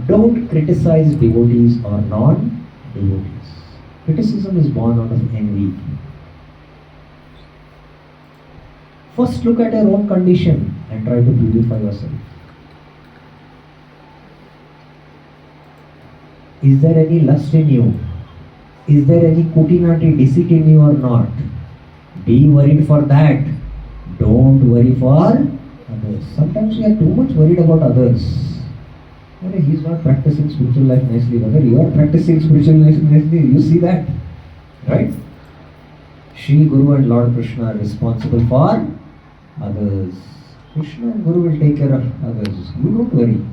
Don't criticize devotees or non-devotees. Criticism is born out of envy. First look at your own condition and try to purify yourself. Is there any lust in you? Is there any kutinati, deceit in you or not? Be worried for that. Don't worry for others. Sometimes we are too much worried about others. He is not practicing spiritual life nicely. Whether you are practicing spiritual life nicely, you see that. Right? Shri Guru and Lord Krishna are responsible for others. Krishna and Guru will take care of others. You don't worry.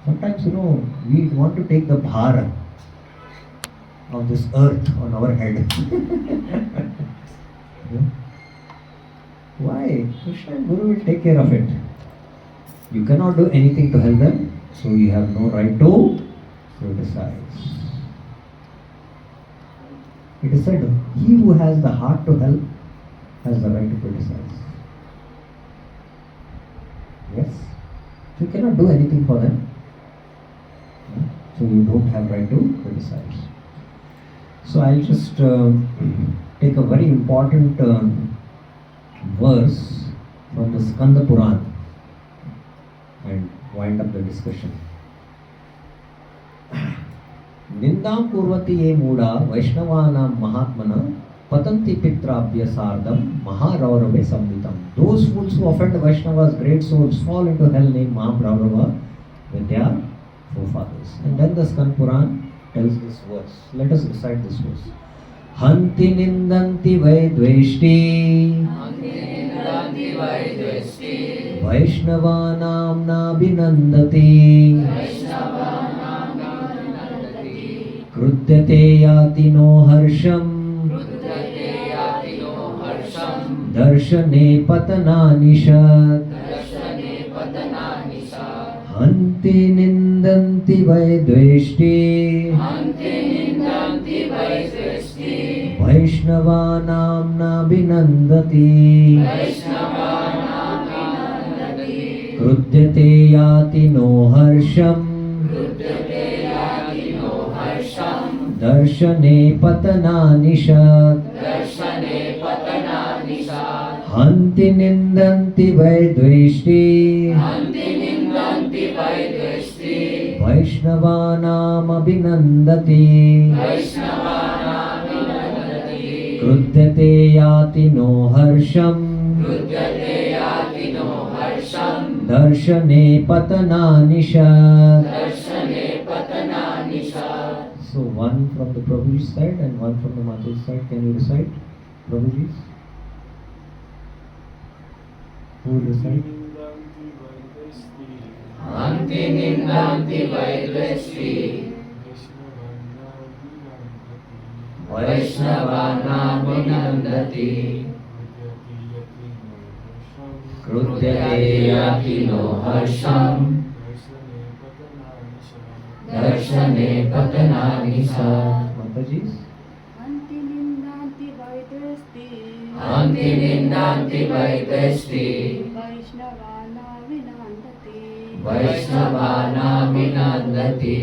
Sometimes, we want to take the bhara of this earth on our head. Why? Krishna and Guru will take care of it. You cannot do anything to help them, so you have no right to criticize. It is said, he who has the heart to help has the right to criticize. Yes? So you cannot do anything for them. So you don't have right to criticize. So I'll just take a very important verse from the Skanda Puran and wind up the discussion. Nindam kurvati ye muda Vaishnavana Mahatmana patanti pitrabhyasardam Maharaurave samvitam. Those fools who offend Vaishnavas, great souls, fall into hell named Mahapraurava with their forefathers. And then the Skanda Puran tells this verse. Let us recite this verse. Hanti nindanti vaidveshti Vaishnavanam nabhinandati Krudyate yati no harsham Darshane patananishat Hanti nindanti vaidveshti Vaishnavanam nabhinandati Krudyate yati no harsham Darshane patananishat Hanti nindanti vaidveshti Vaishnavanam abhinandati Krudyate yati no harsham Darshane patananishat. So one from the Prabhuji's side and one from the Mataji's side. Can you recite Prabhuji's? Who will recite? Anti nindanti vaidveshti Vaishnavana vinandati Krudyate yati no harsham Darshane patananisa. Mataji's? Anti nindanti vaidveshti Anti nindanti vaidveshti Vaishnavana vinandati Vaishnavana vinandati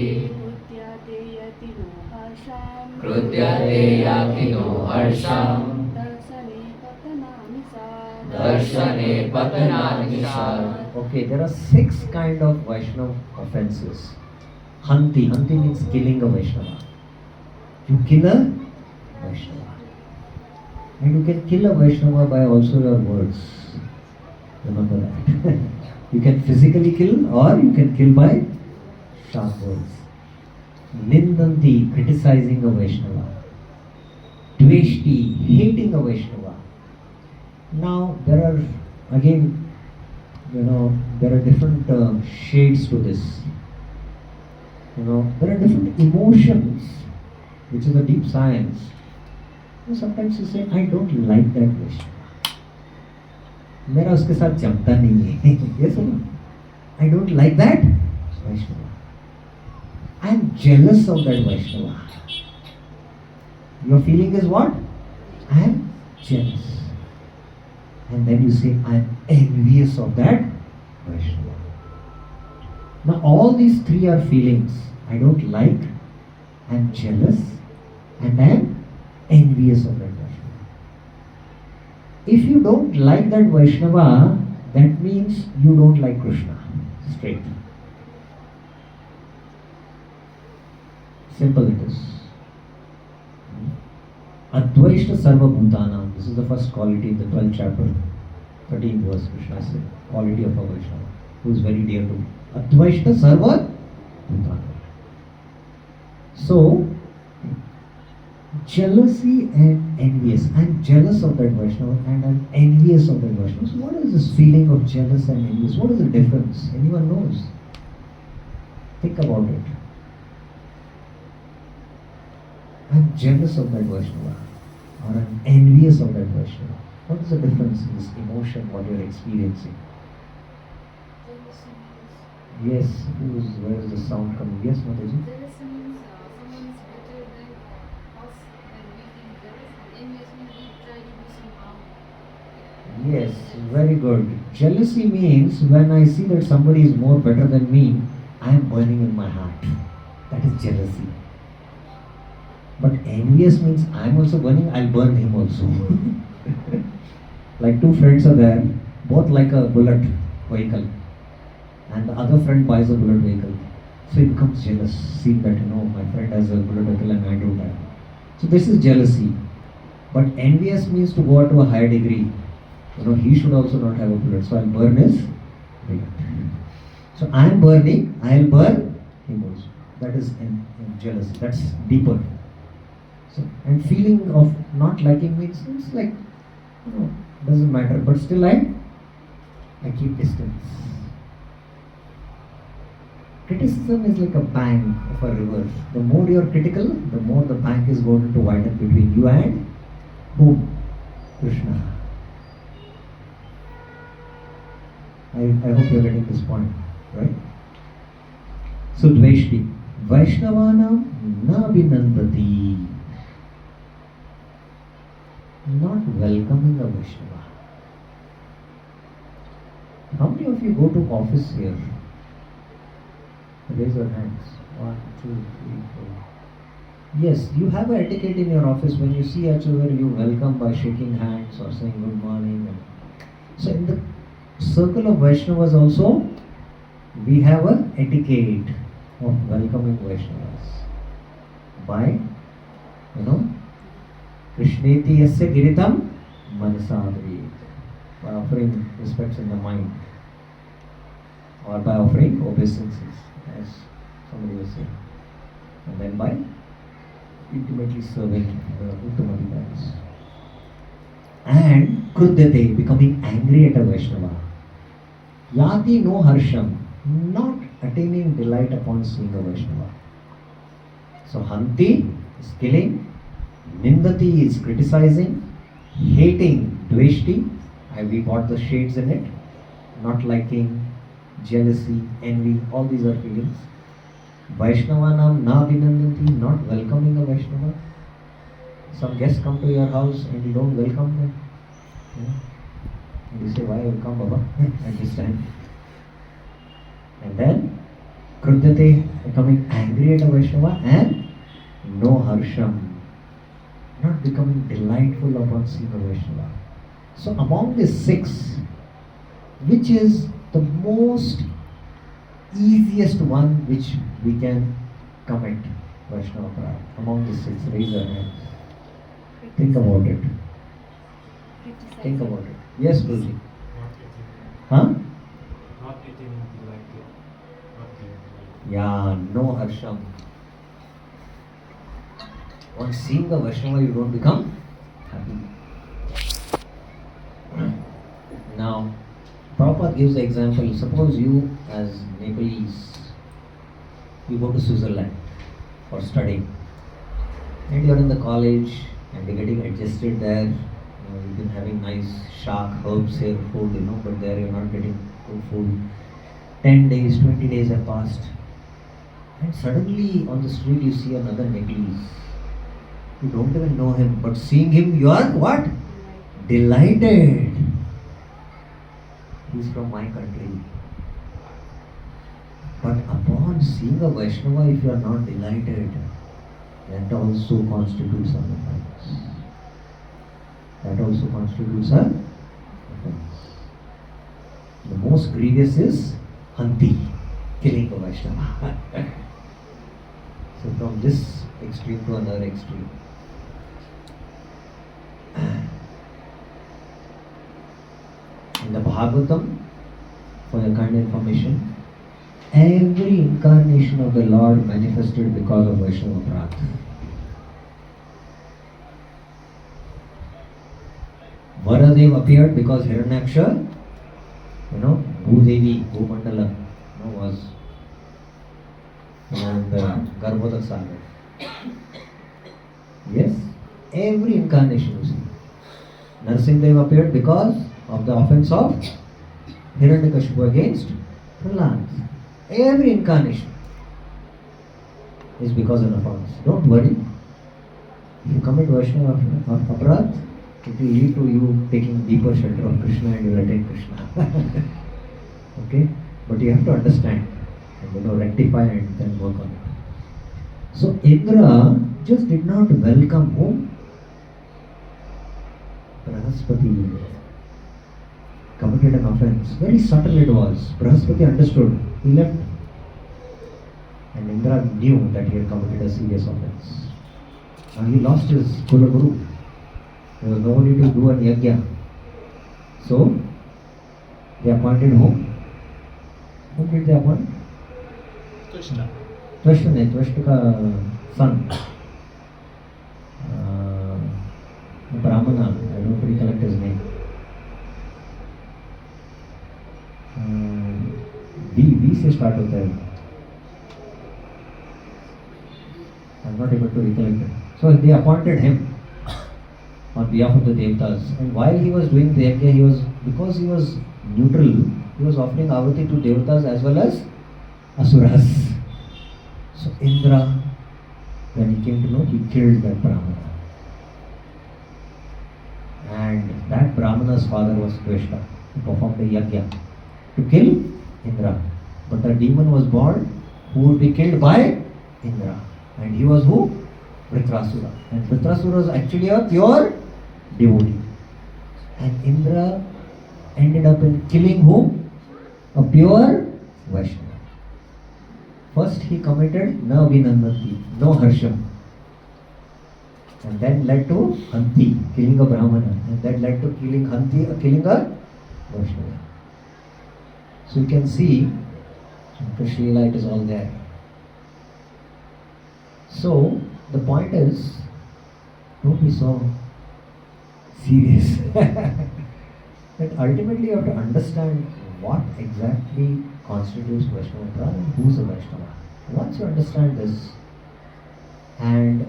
Krudyate yati no harsham Krudyate yati no harsham Darshane patananisat. Darshane patananisat. Okay, there are 6 kind of Vaishnava offenses. Hanti. Hanti means killing a Vaishnava. You kill a Vaishnava. And you can kill a Vaishnava by also your words. Remember that. You can physically kill or you can kill by sharp words. Nindanti, criticizing a Vaishnava. Dveshti, hating a Vaishnava. Now there are again, there are different shades to this. There are different emotions, which is a deep science. Sometimes you say, I don't like that Vaishnava. मेरा उसके साथ जमता नहीं है. Yes or no? I don't like that Vaishnava. I am jealous of that Vaishnava. Your feeling is what? I am jealous. And then you say, I am envious of that Vaishnava. Now all these 3 are feelings. I don't like, I am jealous, and I am envious of that Vaishnava. If you don't like that Vaishnava, that means you don't like Krishna. Straight. Simple it is. Advaishta Sarva Bhutanam. This is the first quality in the 12th chapter, 13th verse. Krishna said, quality of a Vaishnava, who is very dear to me. Advaishta Sarva Bhutanam. So, jealousy and envious. I am jealous of that Vaishnava and I am envious of that Vaishnava. So, what is this feeling of jealous and envious? What is the difference? Anyone knows? Think about it. I am jealous of that Vaishnava or I am envious of that Vaishnava. What is the difference in this emotion, what you are experiencing? Jealousy Yes, where is the sound coming? Yes, Mataji? Jealousy means someone is better than us and we feel jealous. Envious means we try to do some harm. Yes, very good. Jealousy means when I see that somebody is more better than me, I am burning in my heart. That is jealousy. But envious means I am also burning, I'll burn him also. Like two friends are there, both like a bullet vehicle, and the other friend buys a bullet vehicle. So he becomes jealous, seeing that my friend has a bullet vehicle and I don't have. So this is jealousy. But envious means to go on to a higher degree. He should also not have a bullet, so I'll burn his bullet. So I am burning, I'll burn him also. That is in jealousy. That's deeper. So, and feeling of not liking means it's like, doesn't matter, but still I keep distance. Criticism is like a bank of a river. The more you are critical, the more the bank is going to widen between you and whom? Krishna. I hope you are getting this point, right? So Dveshti. Vaishnavanam na binandati. Not welcoming a Vaishnava. How many of you go to office here? Raise your hands. 1, 2, 3, 4. Yes, you have an etiquette in your office. When you see each other, you welcome by shaking hands or saying good morning. So in the circle of Vaishnavas also, we have an etiquette of welcoming Vaishnavas by, Krishneti yasya giritam manasadri, by offering respects in the mind or by offering obeisances, as somebody was saying, and then by intimately serving the Uttamadikas. And Krudyate, becoming angry at a Vaishnava. Yati no harsham, not attaining delight upon seeing a Vaishnava. So Hanti is killing, Nindati is criticizing, hating, Dveshti, we got the shades in it, not liking, jealousy, envy, all these are feelings. Vaishnavanam na binandati, not welcoming a Vaishnava. Some guests come to your house and you don't welcome them. And you say, why welcome Baba at this time? And then Krudyate, becoming angry at a Vaishnava, and no harsham, not becoming delightful upon seeing a Vaishnava. So among these 6, which is the most easiest one which we can commit Vaishnava Pride? Among these 6, raise your hands. Think about it. Think about it. Yes, Prabhuji. Huh? Not eating delightful. Yeah, no harsham. On seeing the Vaishnava, you don't become happy. Now, Prabhupada gives the example. Suppose you, as Nepalese, you go to Switzerland for studying, and you're in the college and you're getting adjusted there. You've been having nice shark, herbs here, food, but there you're not getting good food. 10 days, 20 days have passed, and suddenly on the street you see another Nepalese. You don't even know him, but seeing him you are what? Delighted. He's from my country. But upon seeing a Vaishnava, if you are not delighted, that also constitutes an offense. That also constitutes an offense. The most grievous is Hanti, killing a Vaishnava. So from this extreme to another extreme. In the Bhagavatam, for your kind information, every incarnation of the Lord manifested because of Vaishnava Prarthana. Varadev appeared because Hiranyaksha, Bhudevi, Bhumandala, was in the Garbhodak Sagar. Yes, every incarnation you see. Narsimhadev appeared because of the offense of Hiranyakashipu against Prahlad. Every incarnation is because of offense. Don't worry. If you commit Vaishnava aparadh, it will lead to you taking deeper shelter of Krishna and you will attain Krishna. Okay? But you have to understand and rectify and then work on it. So Indra just did not welcome whom? Brahaspati committed an offense. Very subtle it was. Brahaspati understood. He left. And Indra knew that he had committed a serious offense. And he lost his Kula Guru. There was nobody to do a yajna. So, they appointed whom? Whom did they appoint? Krishna. Tvashta ka son. Brahmana, I don't recollect his name. B से start होता है. I'm not able to recollect it. So they appointed him on behalf of the Devatas. And while he was doing the yajna, because he was neutral, he was offering Ahuti to Devatas as well as Asuras. So Indra, when he came to know, he killed that Brahmana. And that Brahmana's father was Tvashta, who performed the yajna to kill Indra. But a demon was born who would be killed by Indra. And he was who? Vritrasura. And Vritrasura was actually a pure devotee. And Indra ended up in killing whom? A pure Vaishnava. First he committed Na Vinandanti, no Harsham. And then led to Hanti, killing a Brahmana. And that led to killing Hanti, killing a Vaishnava. So you can see, in Krishna Lila it is all there. So, the point is, don't be so serious. That ultimately you have to understand what exactly constitutes Vaishnava and who is a Vaishnava. Once you understand this, and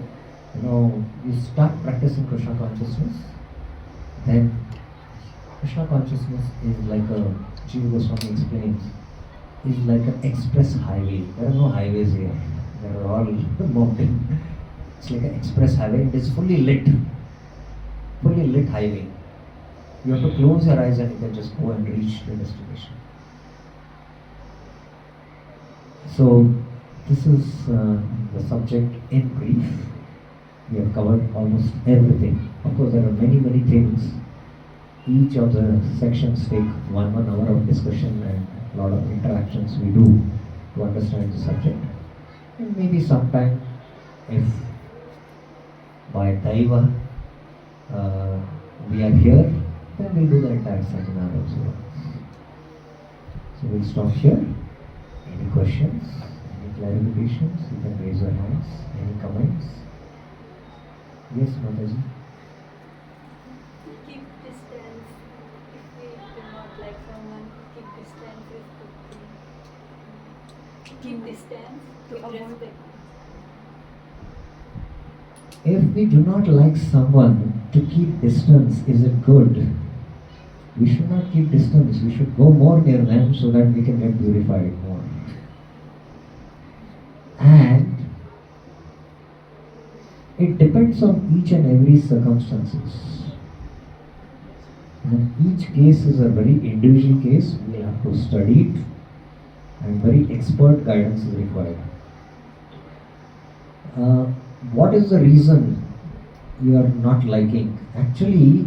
you start practicing Krishna consciousness, then Krishna consciousness is like a, Jiva Goswami explains, is like an express highway. There are no highways here. They are all mountain. It's like an express highway. It is fully lit highway. You have to close your eyes and you can just go and reach the destination. So this is the subject in brief. We have covered almost everything. Of course, there are many things. Each of the sections take 1 hour of discussion and a lot of interactions we do to understand the subject. And maybe sometime, if by Daiva we are here, then we'll do the entire seminar also. So we'll stop here. Any questions? Any clarifications? You can raise your hands. Any comments? Yes, Mataji. Keep distance. If we do not like someone, keep distance is good. Keep distance to avoid it. If we do not like someone, to keep distance, is it good? We should not keep distance. We should go more near them so that we can get purified more. And it depends on each and every circumstances. And each case is a very individual case. We have to study it, and very expert guidance is required. What is the reason you are not liking? Actually,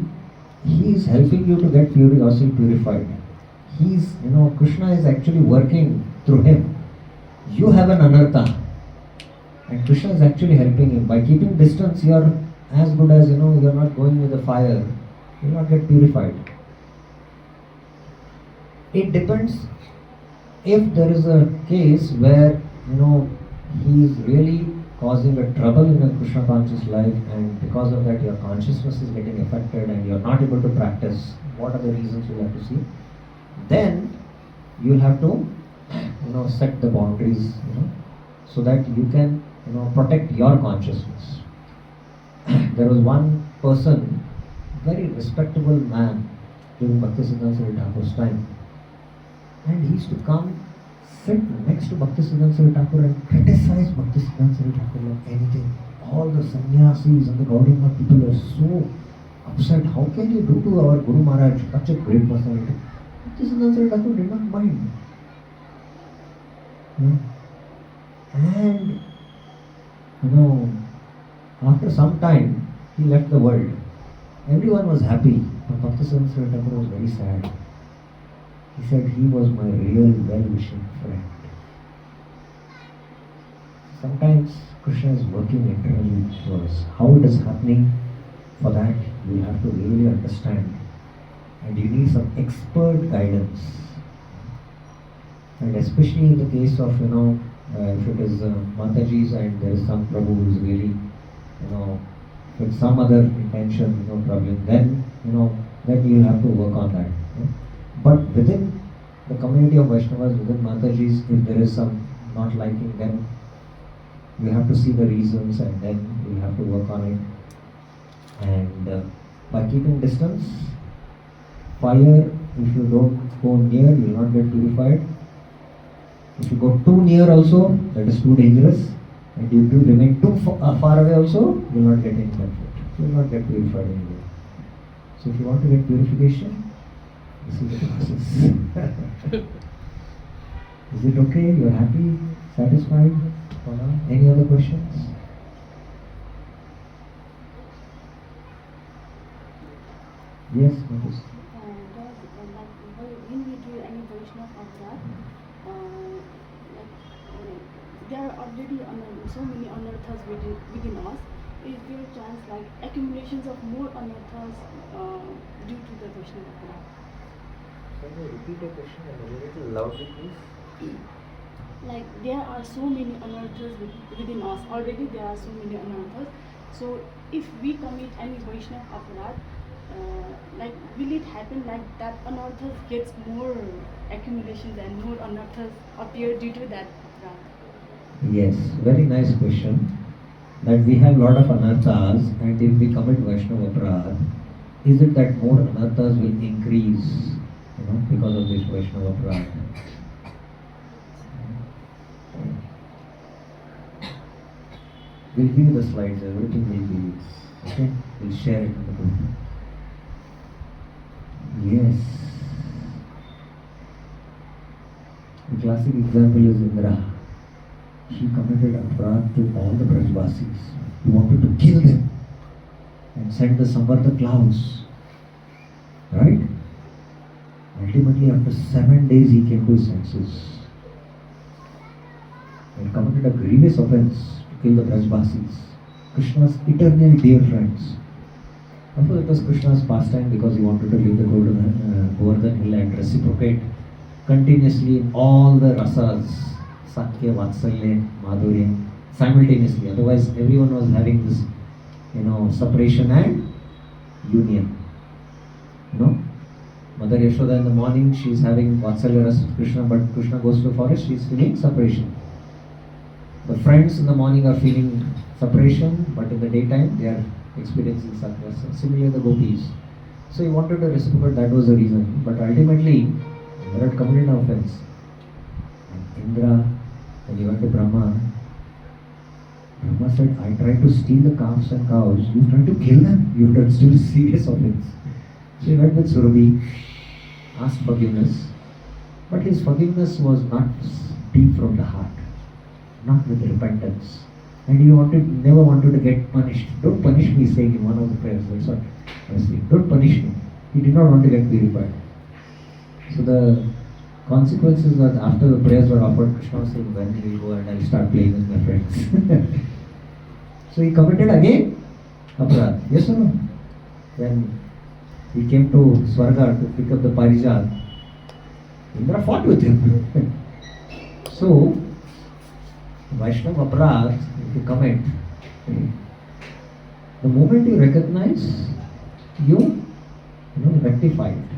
he is helping you to get yourself purified. Krishna is actually working through him. You have an anartha, and Krishna is actually helping him. By keeping distance, you are as good as, you are not going with the fire. You will not get purified. It depends. If there is a case where, he is really causing a trouble in a Krishna conscious life, and because of that your consciousness is getting affected and you are not able to practice, what are the reasons you have to see? Then you will have to, set the boundaries, so that you can, protect your consciousness. There was one person, very respectable man during Bhaktisiddhanta Thakur's time, and he used to come sit next to Bhaktisiddhanta Saraswati Thakur and criticize Bhaktisiddhanta Saraswati Thakur like anything. All the sannyasis and the Gaudiya Math people are so upset. How can you do to our Guru Maharaj such a great personality? Bhaktisiddhanta Saraswati Thakur did not mind. And after some time he left the world. Everyone was happy, but Bhaktisiddhanta Saraswati Thakur was very sad. He said he was my real well-wishing friend. Sometimes Krishna is working internally to us. How it is happening, for that you have to really understand. And you need some expert guidance. And especially in the case of, if it is Mataji's and there is some Prabhu who is really, with some other intention, problem, then, then you will have to work on that. But within the community of Vaishnavas, within Mataji's, if there is some not liking, then we have to see the reasons and then we have to work on it. And by keeping distance, fire, if you don't go near, you will not get purified. If you go too near also, that is too dangerous. And if you remain too far away also, you will not get any benefit. You will not get purified anyway. So if you want to get purification, this is the process. Is it okay? You are happy? Satisfied? Any other questions? Yes, Matus. When we do any Vaishnava Avrat, there are already so many anarthas within us. Is there a chance like accumulations of more anarthas due to the Vaishnava Avrat? Can you repeat the question a little loudly, please? Like there are so many anarthas within us. Already there are so many anarthas. So if we commit any Vaishnava Avrat, like will it happen like that anarthas gets more accumulations and more anarthas appear due to that Avrat? Yes, very nice question. That we have lot of anarthas, and if we commit Vaishnava Aparadh, is it that more anarthas will increase, because of this Vaishnava Aparadh? We'll give you the slides, everything will be, okay? We'll share it in the group. Yes. The classic example is Indra. He committed aparadh to all the Brajvasis. He wanted to kill them and send the Samvarta clouds. Right? Ultimately, after 7 days, he came to his senses and committed a grievous offense to kill the Brajvasis, Krishna's eternal dear friends. Of course, it was Krishna's pastime because he wanted to leave the Govardhan hill and reciprocate continuously in all the rasas, Sakya, Vatsalya, Madhurya, simultaneously. Otherwise, everyone was having this, separation and union. Mother Yashoda in the morning, she is having Vatsalya rasa with Krishna, but Krishna goes to the forest, she is feeling separation. The friends in the morning are feeling separation, but in the daytime, they are experiencing Sakya. Similarly, the gopis. So he wanted to reciprocate, that was the reason. But ultimately, Indra had committed an offense. And Indra, when he went to Brahma said, I tried to steal the calves and cows, you tried to kill them? You have done still serious offense. So he went with Surabhi, asked forgiveness, but his forgiveness was not deep from the heart, not with repentance. And he never wanted to get punished. Don't punish me, saying in one of the prayers. That's what I was saying. Don't punish me. He did not want to get purified. So the consequences that after the prayers were offered, Krishna was saying, when will go and I'll start playing with my friends. So he committed again aparadh. Yes or no? When he came to Swarga to pick up the Parijat, Indra fought with him. So, Vaishnava aparadh, if you commit, the moment you recognize, you rectify it.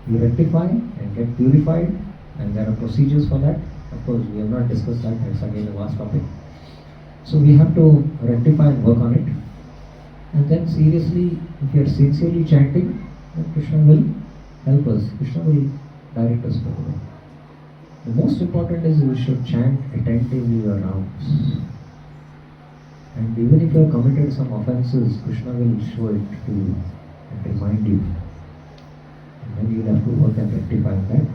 You rectify and get purified, and there are procedures for that. Of course, we have not discussed that, it's again a vast topic. So we have to rectify and work on it. And then seriously, if you are sincerely chanting, then Krishna will help us. Krishna will direct us forward. The most important is you should chant attentively your rounds. And even if you have committed some offenses, Krishna will show it to you and remind you. And then you will have to work and rectify that,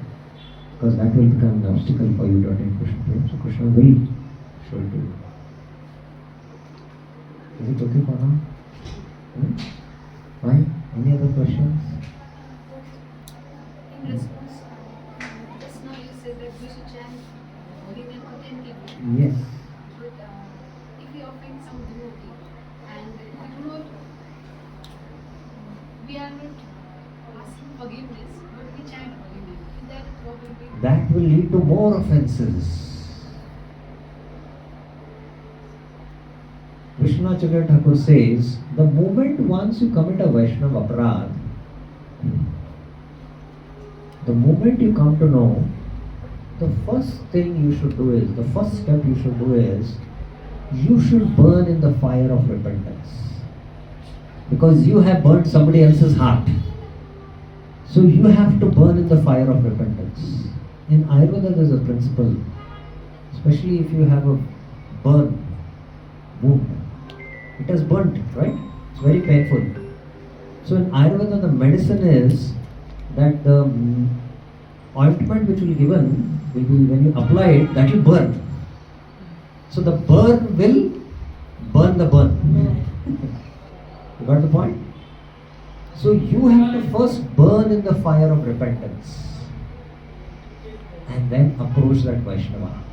because that will become an obstacle for you to attain Krishna prema. So Krishna will show it to you. Is it okay for now? Fine. Any other questions? In response, just now you said that we should chant holy name attentively. Yes. But if we offend some devotee and we are not asking forgiveness, but we chant holy name, is that a problem? That will lead to more offenses. Vishnu Thakur says, the moment once you commit a Vaishnava aparadh, the moment you come to know, the first thing you should do is, the first step you should do is, you should burn in the fire of repentance. Because you have burned somebody else's heart. So you have to burn in the fire of repentance. In Ayurveda there is a principle, especially if you have a burn wound. It has burnt, right? It's very painful. So in Ayurveda the medicine is that the ointment which will be given will be, when you apply it, that will burn. So the burn will burn the burn. You got the point? So you have to first burn in the fire of repentance and then approach that Vaishnava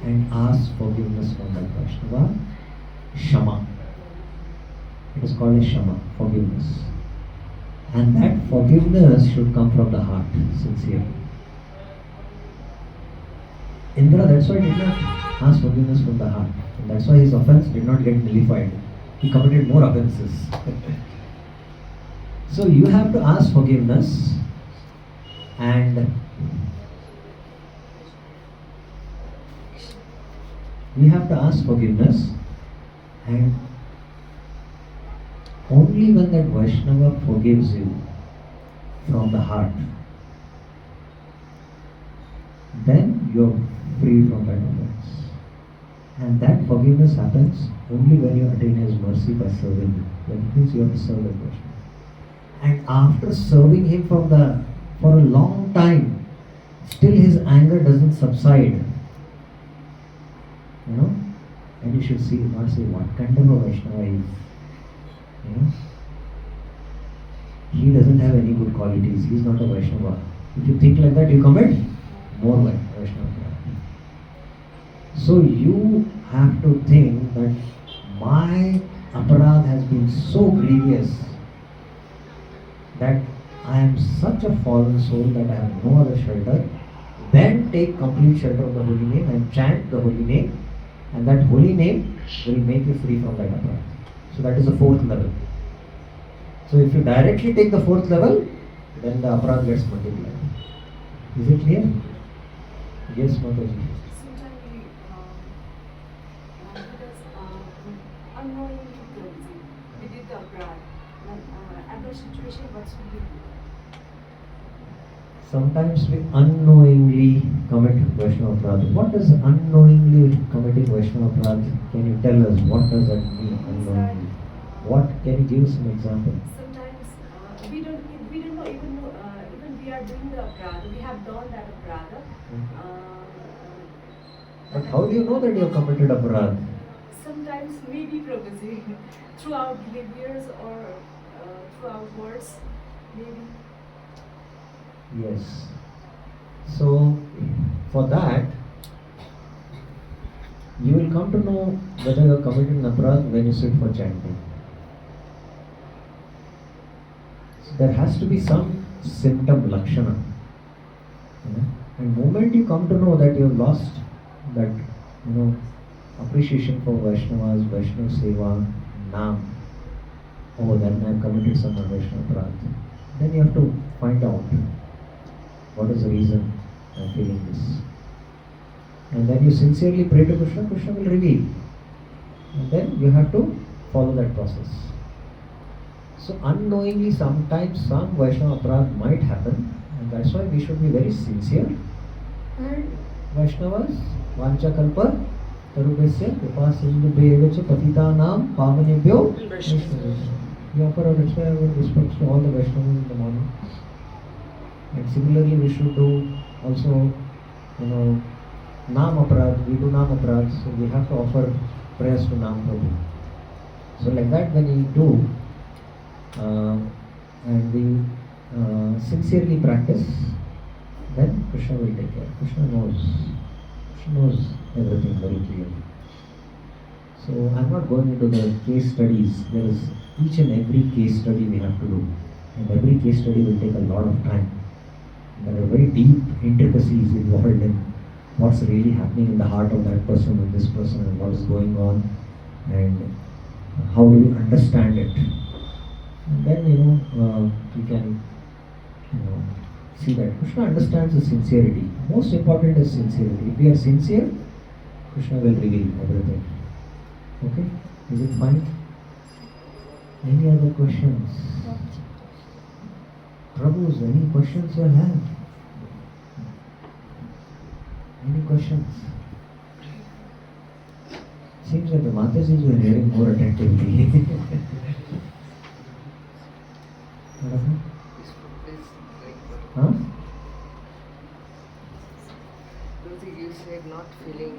and ask forgiveness from that Vaishnava. Shama. It is called a Shama, forgiveness. And that forgiveness should come from the heart, sincerely. Indra, that's why he did not ask forgiveness from the heart. And that's why his offense did not get nullified. He committed more offenses. So you have to ask forgiveness, and we have to ask forgiveness, and only when that Vaishnava forgives you from the heart, then you are free from that offense. And that forgiveness happens only when you attain his mercy by serving him. That means you have to serve that Vaishnava. And after serving him for a long time, still his anger doesn't subside. You know? And you should see, not say, what kind of a Vaishnava he is. You know? He doesn't have any good qualities. He is not a Vaishnava. If you think like that, you commit more like Vaishnava. So you have to think that my aparadh has been so grievous that I am such a fallen soul that I have no other shelter. Then take complete shelter of the holy name and chant the holy name, and that holy name will make you free from that aparadh. So that is the fourth level. So if you directly take the fourth level, then the aparadh gets multiplied. Is it clear? Yes, Mataji. Sometimes because unknowingly we did the aparadh. At that situation, what should we do? Sometimes we unknowingly commit Vaishnava aparadh. What is unknowingly committing Vaishnava aparadh? Can you tell us what does that mean, unknowingly? What, can you give some example? Sometimes we don't know, even we are doing the aparadh. We have done that aparadh. But how do you know that you have committed aparadh? Sometimes maybe Prabhuji, through our behaviors or through our words, maybe. Yes. So, for that, you will come to know whether you have committed an aparadh when you sit for chanting. So there has to be some symptom, lakshana. And the moment you come to know that you have lost that, appreciation for Vaishnavas, Vaishnava Seva, Naam, oh, then I have committed some Vaishnava aparadh. Then you have to find out what is the reason I am feeling this. And then you sincerely pray to Krishna, Krishna will reveal. And then you have to follow that process. So unknowingly sometimes some Vaishnava aparadh might happen, and that's why we should be very sincere And Vaishnavas, Vancha Kalpa, Tarubhasya, Kripa Sindhubheva cha Patitanam Pavanebhyo Vaishnavas. We offer our respects to all the Vaishnavas in the morning. And similarly, we should do also, Nam Aparad. We do Nam Aparad, so we have to offer prayers to Nam Prabhu. So like that, when we do, and we sincerely practice, then Krishna will take care. Krishna knows everything very clearly. So I'm not going into the case studies. There is each and every case study we have to do, and every case study will take a lot of time. There are very deep intricacies involved in what's really happening in the heart of that person and this person, and what is going on, and how do we understand it. And then we can see that Krishna understands the sincerity. Most important is sincerity. If we are sincere, Krishna will reveal everything. Okay? Is it fine? Any other questions? Prabhus, any questions you have? Any questions? Seems like the Matajis were hearing more attentively. What happened? Huh? You said not feeling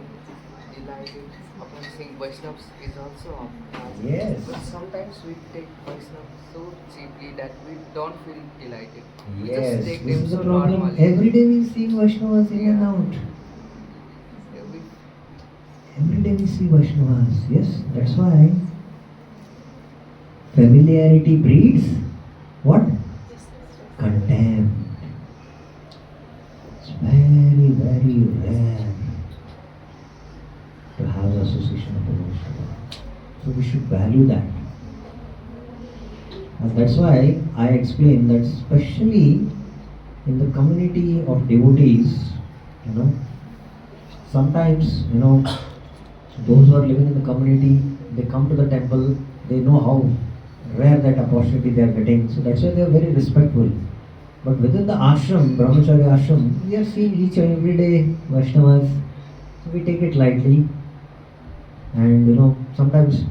delighted upon seeing Vaishnavas is also of Yes. But sometimes we take Vaishnavas so cheaply that we don't feel delighted. We just Yes, take this them is the so problem. normally. Every day we see Vaishnavas in and Yeah. out. Every- Every day we see Vaishnavas. Yes, that's why familiarity breeds what? Contempt. It's very, very rare to have the association of a Vaishnava. So we should value that. And that's why I explain that especially in the community of devotees, sometimes, those who are living in the community, they come to the temple, they know how rare that opportunity they are getting. So that's why they are very respectful. But within the ashram, brahmacharya ashram, we are seeing each and every day Vaishnavas. So we take it lightly. And sometimes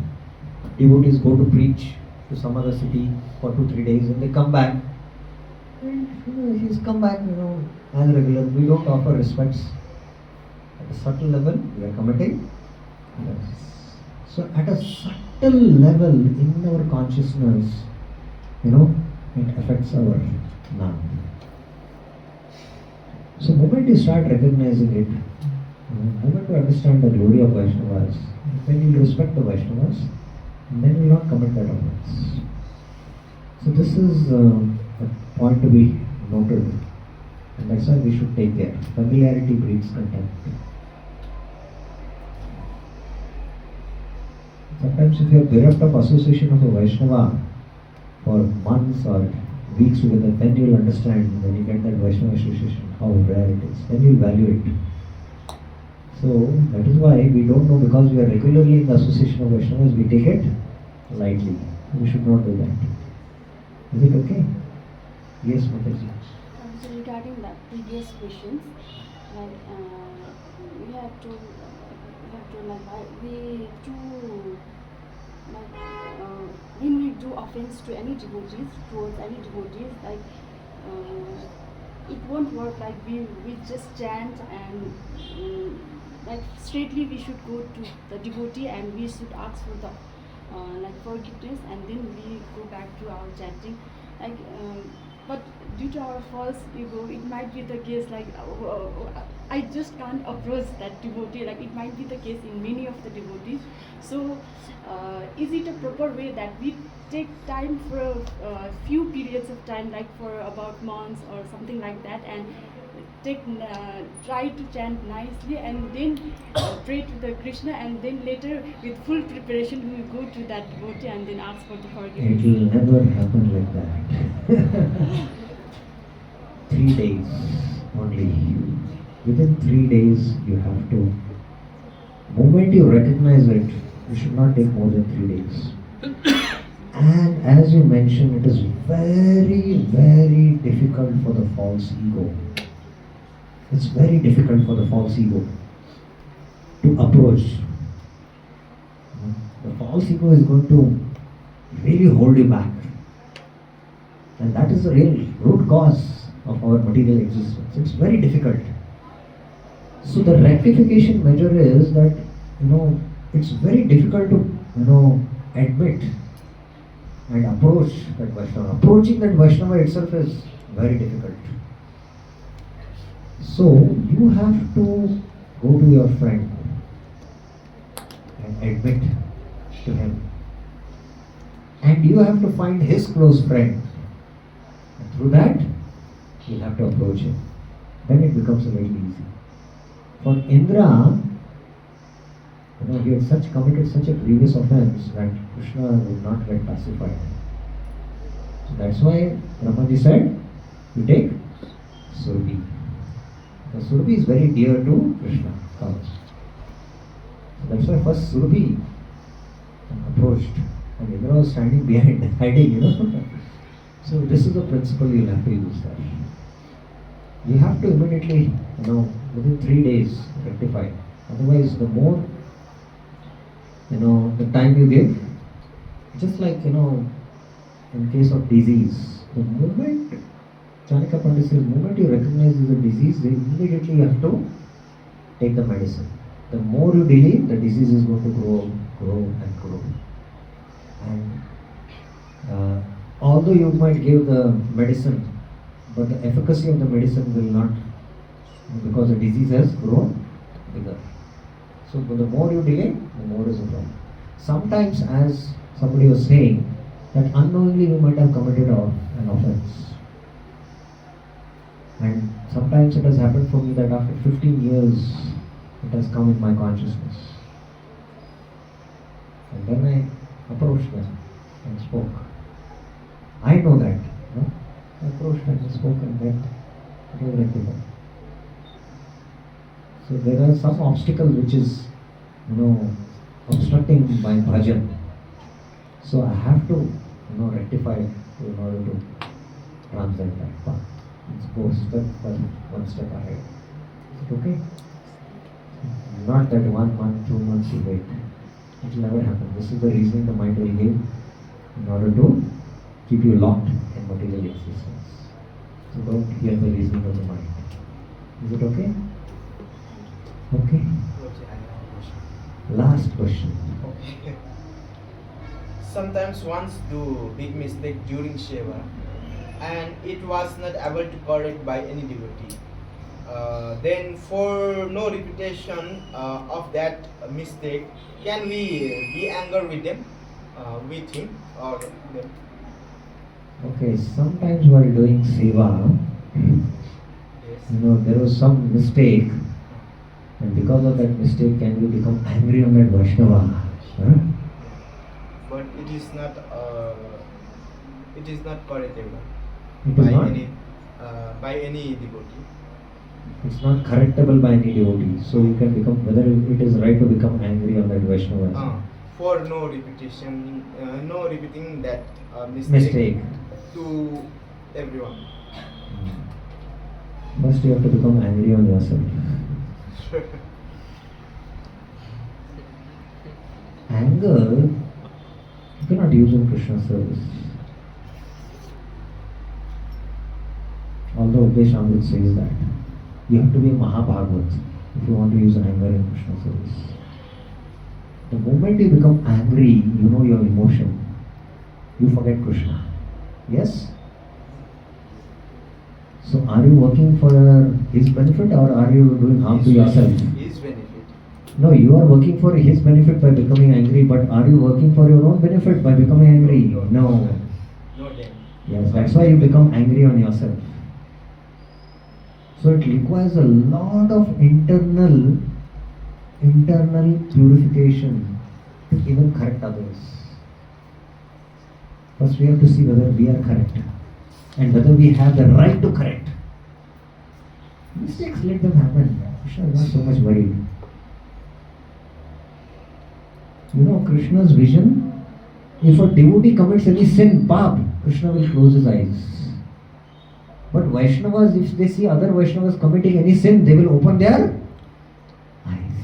devotees go to preach to some other city for 2-3 days and they come back. And he's come back, as regular. We don't offer respects. At a subtle level, we are committing. Yes. So at a subtle level in our consciousness, it affects our now. So the moment you start recognizing it, the moment you understand the glory of Vaishnavas, then you respect the Vaishnavas, and then you will not commit that offense. So this is a point to be noted, and that's why we should take care. Familiarity breeds contempt. Sometimes if you are bereft of association of a Vaishnava for months or weeks together, then you will understand when you get that Vaishnava association how rare it is. Then you will value it. So that is why we don't know, because we are regularly in the association of Vaishnavas, we take it lightly. We should not do that. Is it okay? Yes, Mataji. So regarding the previous questions, we have to when we do offense to any devotees, towards any devotees, it won't work. Like we just chant and straightly we should go to the devotee and we should ask for the forgiveness, and then we go back to our chanting. But due to our false ego, it might be the case I just can't approach that devotee. It might be the case in many of the devotees. So is it a proper way that we take time for a few periods of time, for about months or something like that, and try to chant nicely and then pray to the Krishna, and then later with full preparation we will go to that devotee and then ask for the forgiveness? It will never happen like that. 3 days only. Within 3 days you have to, moment you recognize it, you should not take more than 3 days. And as you mentioned, it is very, very difficult for the false ego. it's very difficult for the false ego to approach. The false ego is going to really hold you back. And that is the real root cause of our material existence. It's very difficult. So the rectification measure is that, it's very difficult to, admit and approach that Vaishnava. Approaching that Vaishnava itself is very difficult. So you have to go to your friend and admit to him. And you have to find his close friend. And through that, you'll have to approach him. Then it becomes a very easy. For Indra, he had committed such a grievous offense that Krishna would not get pacified. So that's why Brahmaji said, you take Surabhi. The Surabhi is very dear to Krishna. So that's why first Surabhi approached and Indra was standing behind, hiding, So this is the principle you'll have to use there. You have to immediately, within 3 days rectify. Otherwise, the more, the time you give, just like, in case of disease, the moment, Chanika Pandit says, the moment you recognize it's a disease, then immediately you have to take the medicine. The more you delay, the disease is going to grow and grow. And although you might give the medicine, but the efficacy of the medicine will not, because the disease has grown bigger. So the more you delay, the more is the problem. Sometimes, as somebody was saying, that unknowingly we might have committed an offense. And sometimes it has happened for me that after 15 years, it has come in my consciousness. And then I approached them and spoke. I know that. I approached them and spoke, and then it was rectified. So there are some obstacles which is, obstructing my bhajan. So I have to, rectify it in order to transcend that path. Let's go one step ahead. Is it okay? Not that 1 month, 2 months you wait. It will never happen. This is the reasoning the mind will give in order to keep you locked in material existence. So don't hear the reasoning of the mind. Is it okay? Okay. Last question. Okay. Sometimes one do big mistake during Seva and it was not able to correct by any devotee. Then for no repetition of that mistake, can we be angry with them, with him or them? Okay, sometimes while doing seva, Yes. there was some mistake, and because of that mistake, can we become angry on that Vaishnava? Huh? But it is not correctable It is not? by any devotee. It's not correctable by any devotee. So you can become, whether it is right to become angry on that Vaishnava. For no repetition, no repeating that Mistake. to everyone. First you have to become angry on yourself. Anger, you cannot use in Krishna service. Although Updeshamrit says that. You have to be a Mahabhagavat if you want to use anger in Krishna service. The moment you become angry, you know your emotion. You forget Krishna. Yes? So are you working for his benefit or are you doing harm to yourself? His benefit. No, you are working for his benefit by becoming angry, but are you working for your own benefit by becoming angry? No. No then. Yes, that's why you become angry on yourself. So it requires a lot of internal purification to even correct others. First we have to see whether we are correct and whether we have the right to correct. Mistakes, let them happen. Krishna is not so much worried. Krishna's vision, if a devotee commits any sin, Krishna will close his eyes. But Vaishnavas, if they see other Vaishnavas committing any sin, they will open their eyes.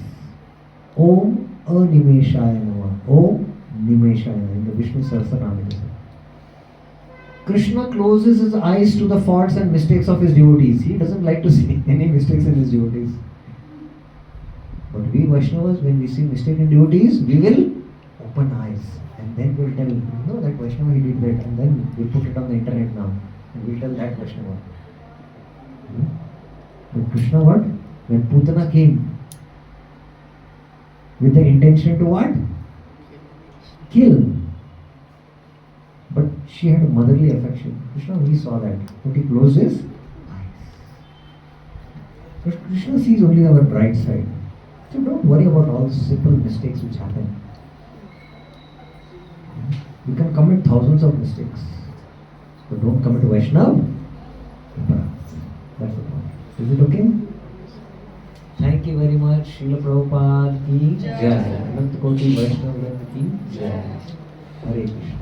Om Animeshaya Namah. Om Nimeshaya Namah. In the Vishnu Sahasranam it is. Krishna closes his eyes to the faults and mistakes of his devotees. He doesn't like to see any mistakes in his devotees. But we Vaishnavas, when we see mistake in devotees, we will open eyes. And then we'll tell, that Vaishnava he did that. And then we put it on the internet now. And we'll tell that Vaishnava. But Krishna what? When Putana came, with the intention to what? Kill. But she had a motherly affection. Krishna, he saw that. But he closed his eyes. But Krishna sees only our bright side. So don't worry about all the simple mistakes which happen. You can commit thousands of mistakes. But don't commit Vaishnava. That's the point. Is it okay? Thank you very much. Srila Prabhupada ki Jai. Anant Koti Vaishnava ki Jai. Hare Krishna.